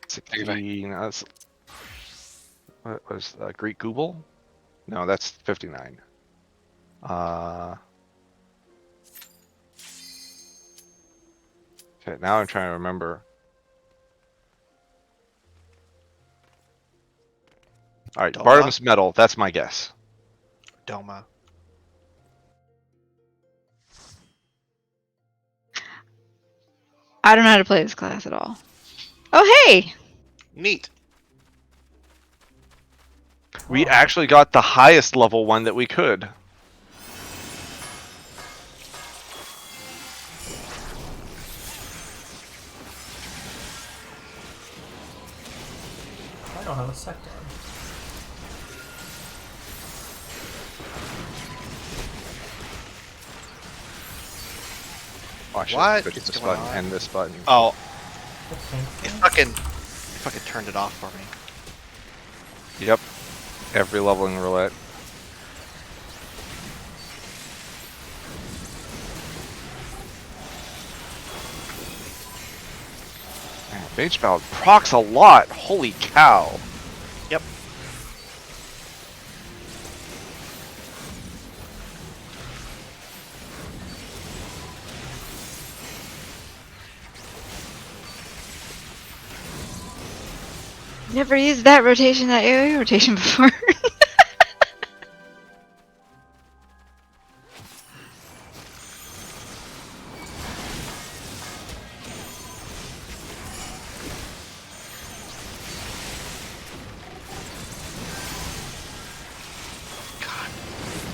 16. That's, what was Greek Google? No, that's 59. Okay, now I'm trying to remember. Alright, Doma? Barnum's Metal, that's my guess. Doma. I don't know how to play this class at all. Oh, hey! Neat. We actually got the highest level one that we could. I don't have a sector. Oh, I should What push is this going button on? and this button. Oh, Okay. it fucking turned it off for me. Yep. Every leveling roulette. Man, Mage Ballad procs a lot. Holy cow. Yep. Never used that rotation, that AoE rotation before.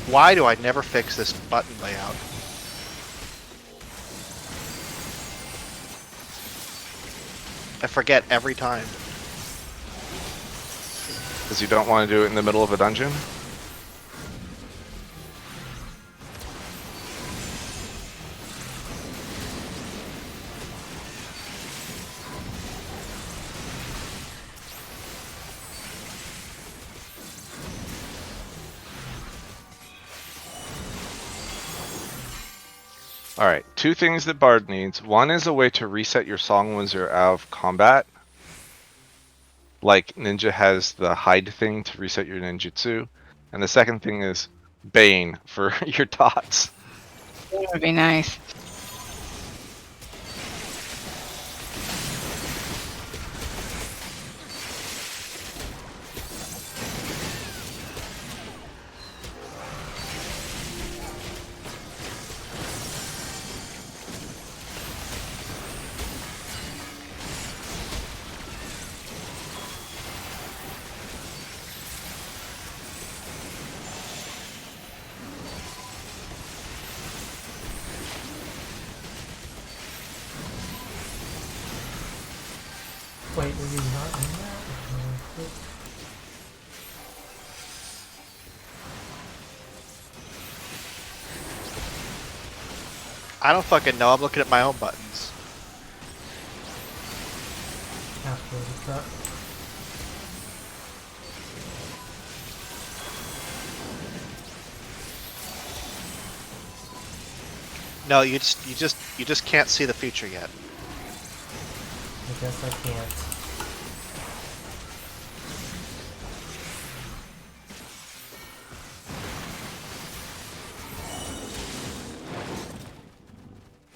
Why do I never fix this button layout? I forget every time. Because you don't want to do it in the middle of a dungeon? Alright, two things that Bard needs. One is a way to reset your song when you're out of combat. Like Ninja has the hide thing to reset your ninjutsu. And the second thing is Bane for your dots. That would be nice. Wait, were you not in that? I don't fucking know. I'm looking at my own buttons. After the truck. No, you just can't see the feature yet. I guess I can't.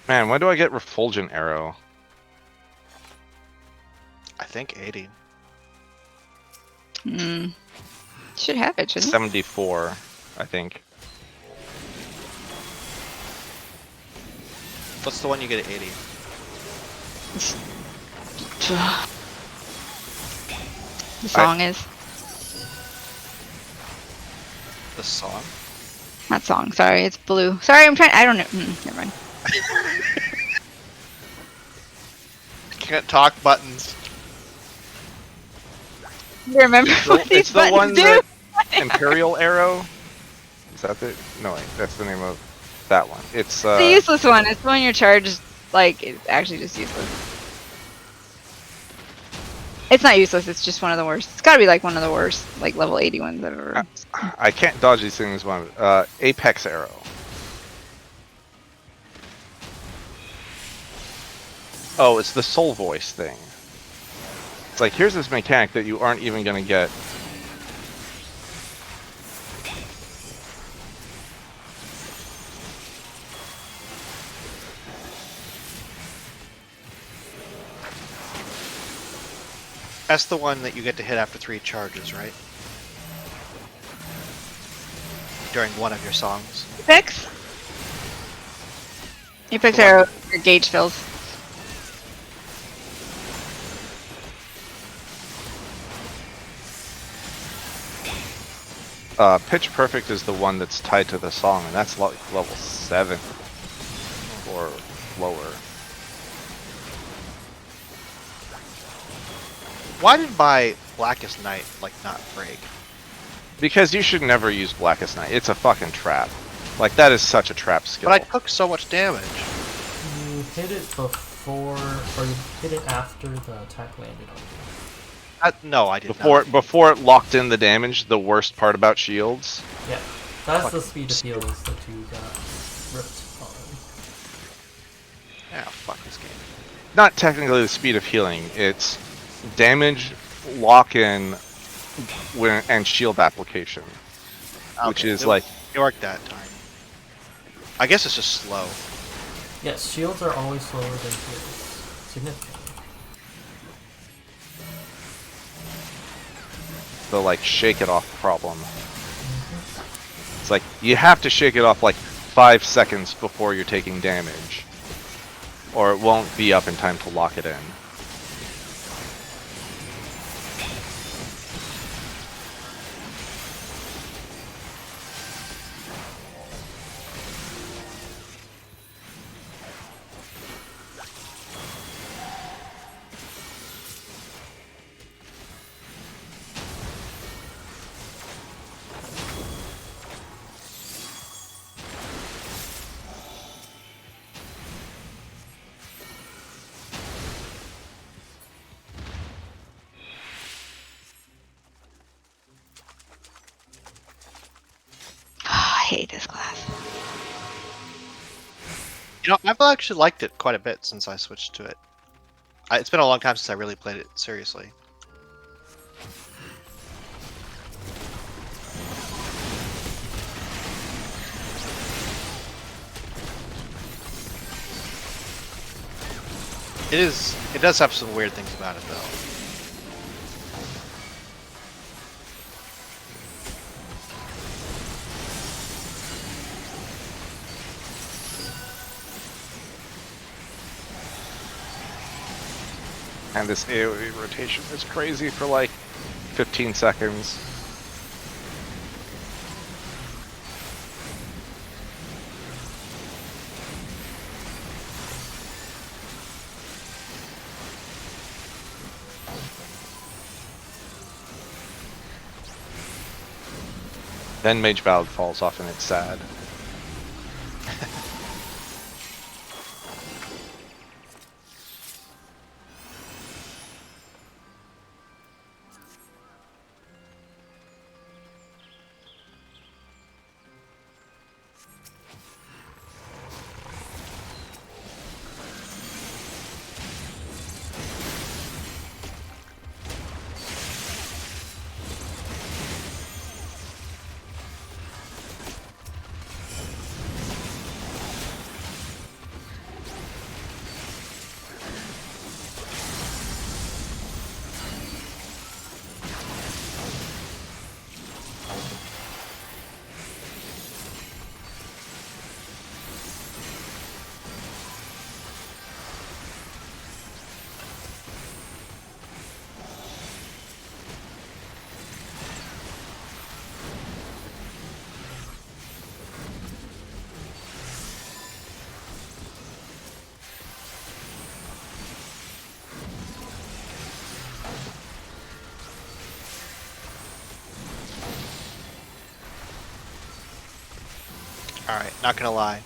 Man, when do I get Refulgent Arrow? I think 80. Should have it, shouldn't it? 74, I think. What's the one you get at 80? The song is. The song? Not song, sorry, it's blue. Sorry, I'm trying. I don't know. Never mind. Can't talk buttons. You remember what these It's the one buttons do? that Imperial Arrow. Is that the? No, wait, that's the name of that one. It's It's the useless one. It's when you're charged, like, it's actually just useless. It's not useless, it's just one of the worst. It's gotta be like one of the worst, like level 80 ones I've ever. I can't dodge these things. One Apex Arrow. Oh, it's the soul voice thing. It's like, here's this mechanic that you aren't even gonna get. That's the one that you get to hit after 3 charges, right? During one of your songs. Apex? Apex Arrow, your gauge fills. Pitch Perfect is the one that's tied to the song, and that's like level 7 or lower. Why did my Blackest Night, like, not break? Because you should never use Blackest Night. It's a fucking trap. Like, that is such a trap skill. But I took so much damage. You hit it before, or you hit it after the attack landed on you. No, I did Before it locked in the damage, the worst part about shields. Yeah, that's the speed of heals that you got ripped on. Ah, fuck this game. Not technically the speed of healing, it's damage, lock-in, and shield application. Which Okay, is like... It worked that time. I guess it's just slow. Yes, shields are always slower than heals. Significantly. The like shake it off problem. It's like you have to shake it off like 5 seconds before you're taking damage, or it won't be up in time to lock it in. hate this class. You know, I've actually liked it quite a bit since I switched to it. It's been a long time since I really played it seriously. It does have some weird things about it, though. And this AoE rotation is crazy for like 15 seconds. Then Mage Ballad falls off and it's sad. Alright, not gonna lie.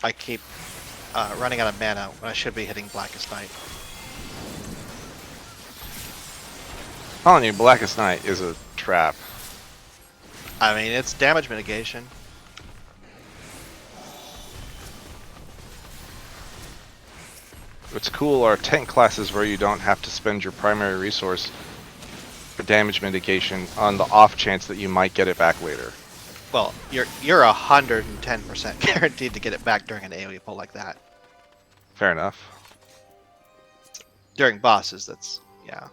I keep running out of mana when I should be hitting Blackest Night. Telling you, Blackest Night is a trap. I mean, it's damage mitigation. What's cool are tank classes where you don't have to spend your primary resource for damage mitigation on the off chance that you might get it back later. Well, you're 110% guaranteed to get it back during an AoE pull like that. Fair enough. During bosses, that's yeah.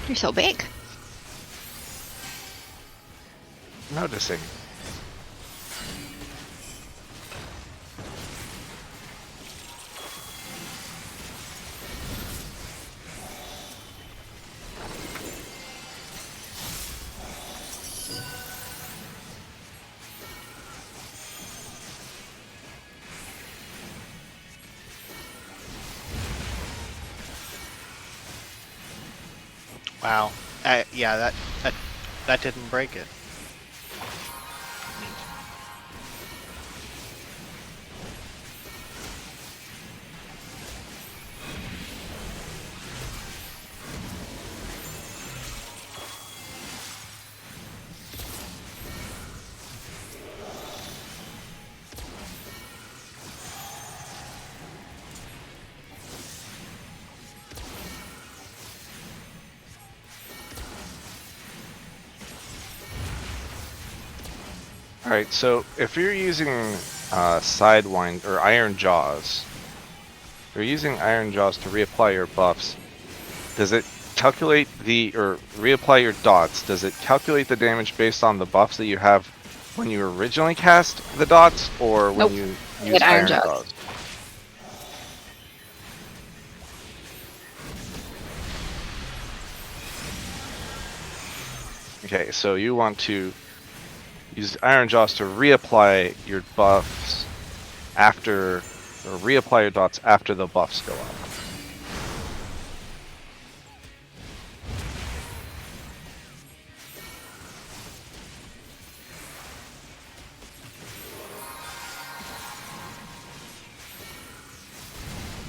You're so big. Noticing. Wow. Yeah, that didn't break it. Alright, so if you're using Sidewind or Iron Jaws, if you're using Iron Jaws to reapply your buffs, does it calculate or reapply your dots, does it calculate the damage based on the buffs that you have when you originally cast the dots, or when Nope. you use Get Iron Iron Jaws. Jaws? Okay, so you want to use Iron Jaws to reapply your buffs after, or reapply your dots after the buffs go up.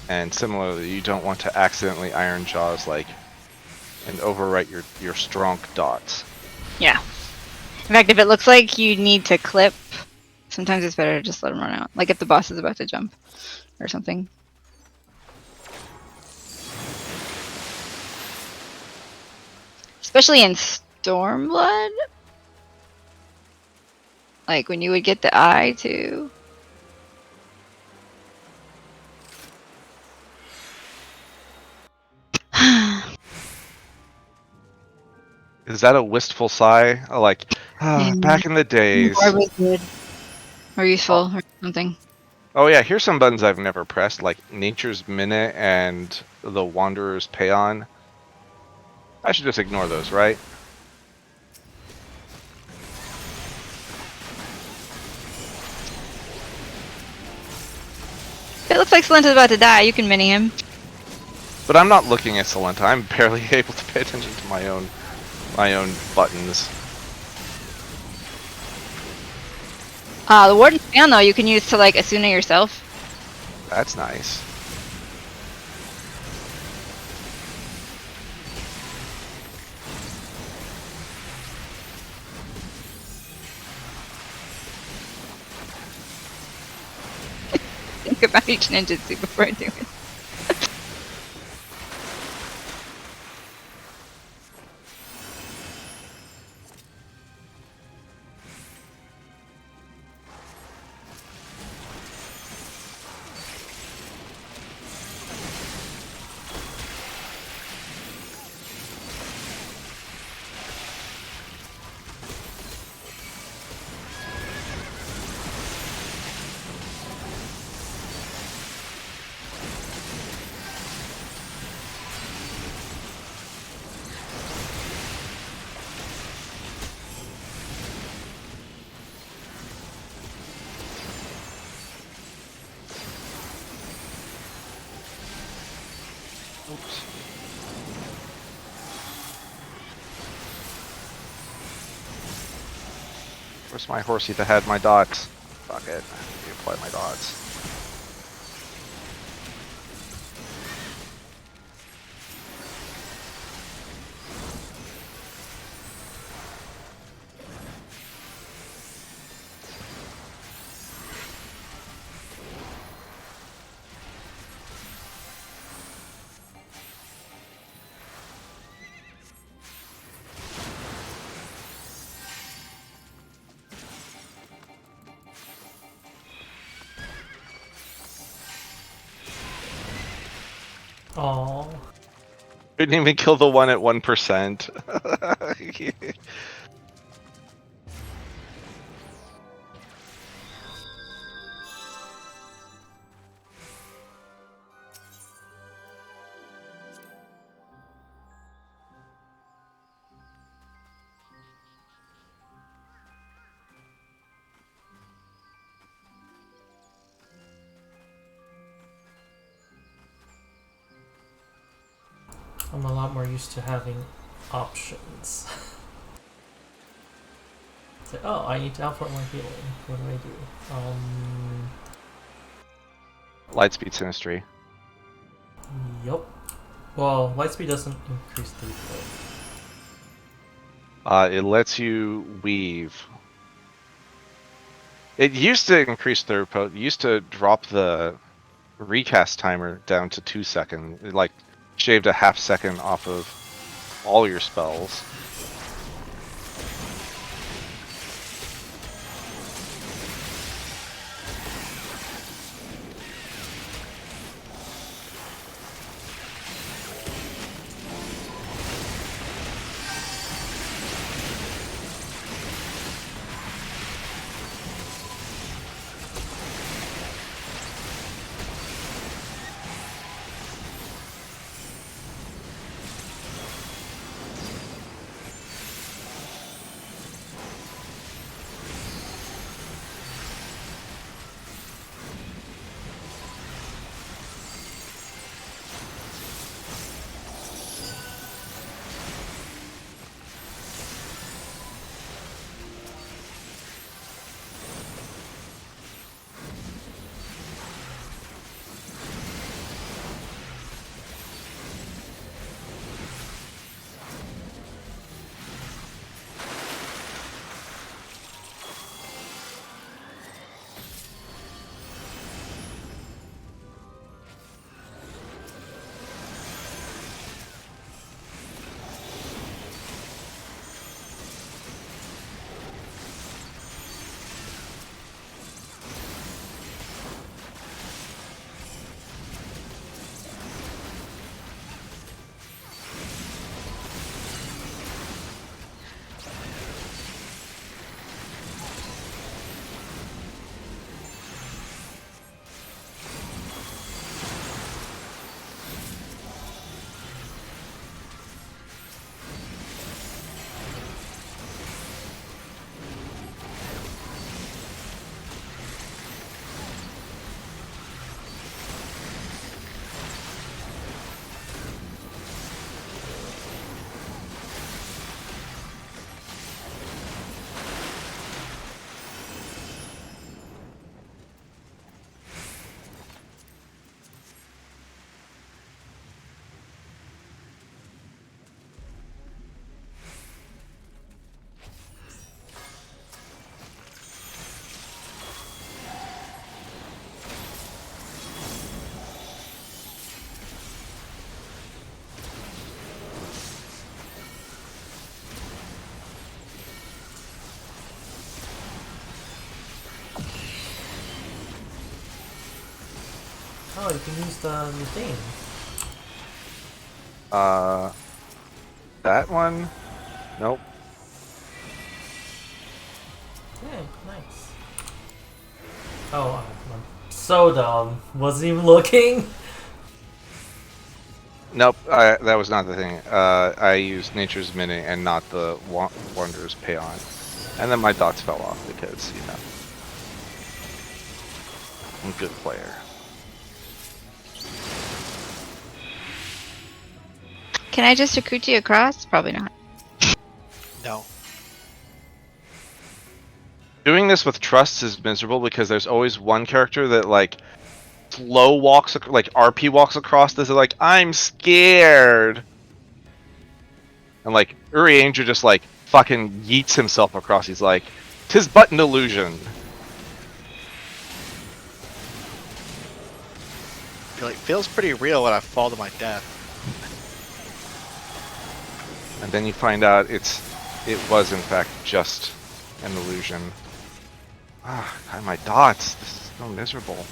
And similarly, you don't want to accidentally Iron Jaws and overwrite your strong dots. Yeah. In fact, if it looks like you need to clip, sometimes it's better to just let them run out. Like if the boss is about to jump or something. Especially in Stormblood. Like when you would get the eye too. Is that a wistful sigh? Back in the days. More was good. Or useful or something. Oh yeah, here's some buttons I've never pressed, like Nature's Minute and the Wanderer's Paean. I should just ignore those, right? If it looks like Salenta's about to die, you can mini him. But I'm not looking at Salenta. I'm barely able to pay attention to my own buttons. The Warden's Fan though, you can use to like Asuna yourself. That's nice. Think about each ninjutsu before I do it. Oops. Where's my horsey that had my dots? Fuck it. Reapply my dots. Oh. Didn't even kill the one at 1%. I'm a lot more used to having options. It's like, oh, I need to output more healing. What do I do? Lightspeed Sinistry. Yup. Well, Lightspeed doesn't increase throughput. It lets you weave. It used to increase throughput. It used to drop the recast timer down to 2 seconds. It shaved a half second off of all your spells. Oh, you can use the thing. That one? Nope. Yeah, nice. Oh, I'm so dumb. Wasn't even looking. Nope, that was not the thing. I used Nature's Mini and not the Wanderer's Paeon. And then my dots fell off because, you know, I'm a good player. Can I just Akuti across? Probably not. No. Doing this with trusts is miserable because there's always one character that, like, slow walks, like, RP walks across this, like, I'm scared! And, like, Uri Angel just, like, fucking yeets himself across. He's like, 'tis but an illusion. Feels pretty real when I fall to my death. And then you find out it was in fact just an illusion. Ah, God, my dots. This is so miserable.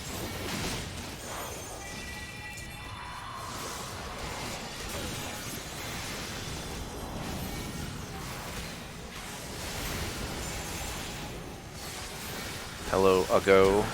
Hello, Ago.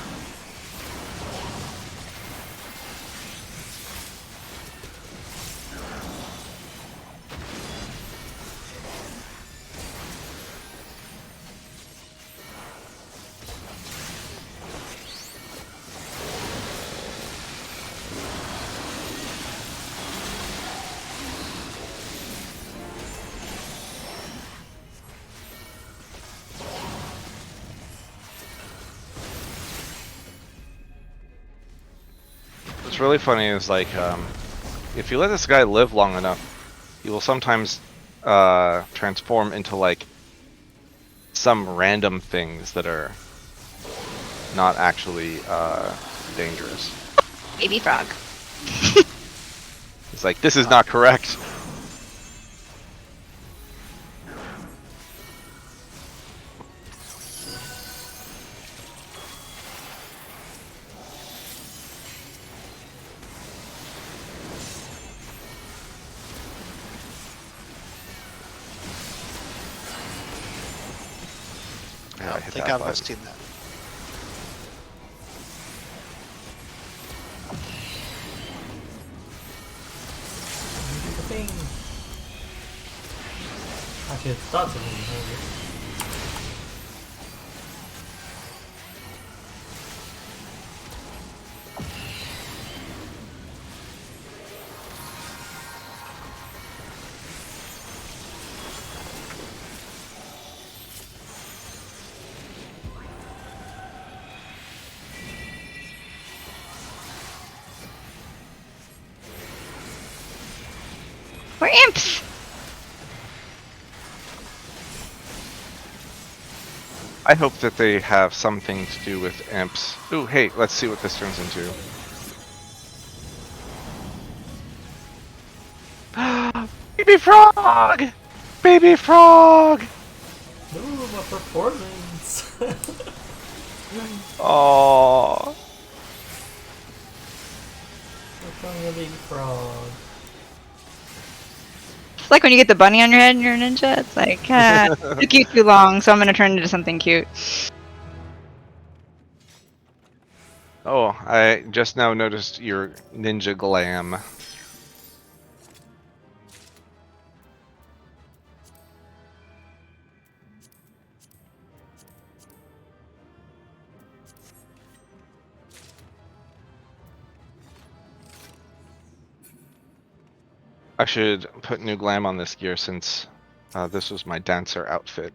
What's really funny is, like, if you let this guy live long enough, he will sometimes transform into, like, some random things that are not actually dangerous. Baby frog. It's like, this is not correct. I don't think I've seen that. Do the thing. Actually, it's dots of me. We're imps! I hope that they have something to do with imps. Ooh, hey, let's see what this turns into. Baby frog! Baby frog! Ooh, my performance! Oh. We're playing a baby frog. It's like when you get the bunny on your head and you're a ninja. It's like, took you too long, so I'm gonna turn into something cute. Oh, I just now noticed your ninja glam. I should put new glam on this gear since this was my dancer outfit.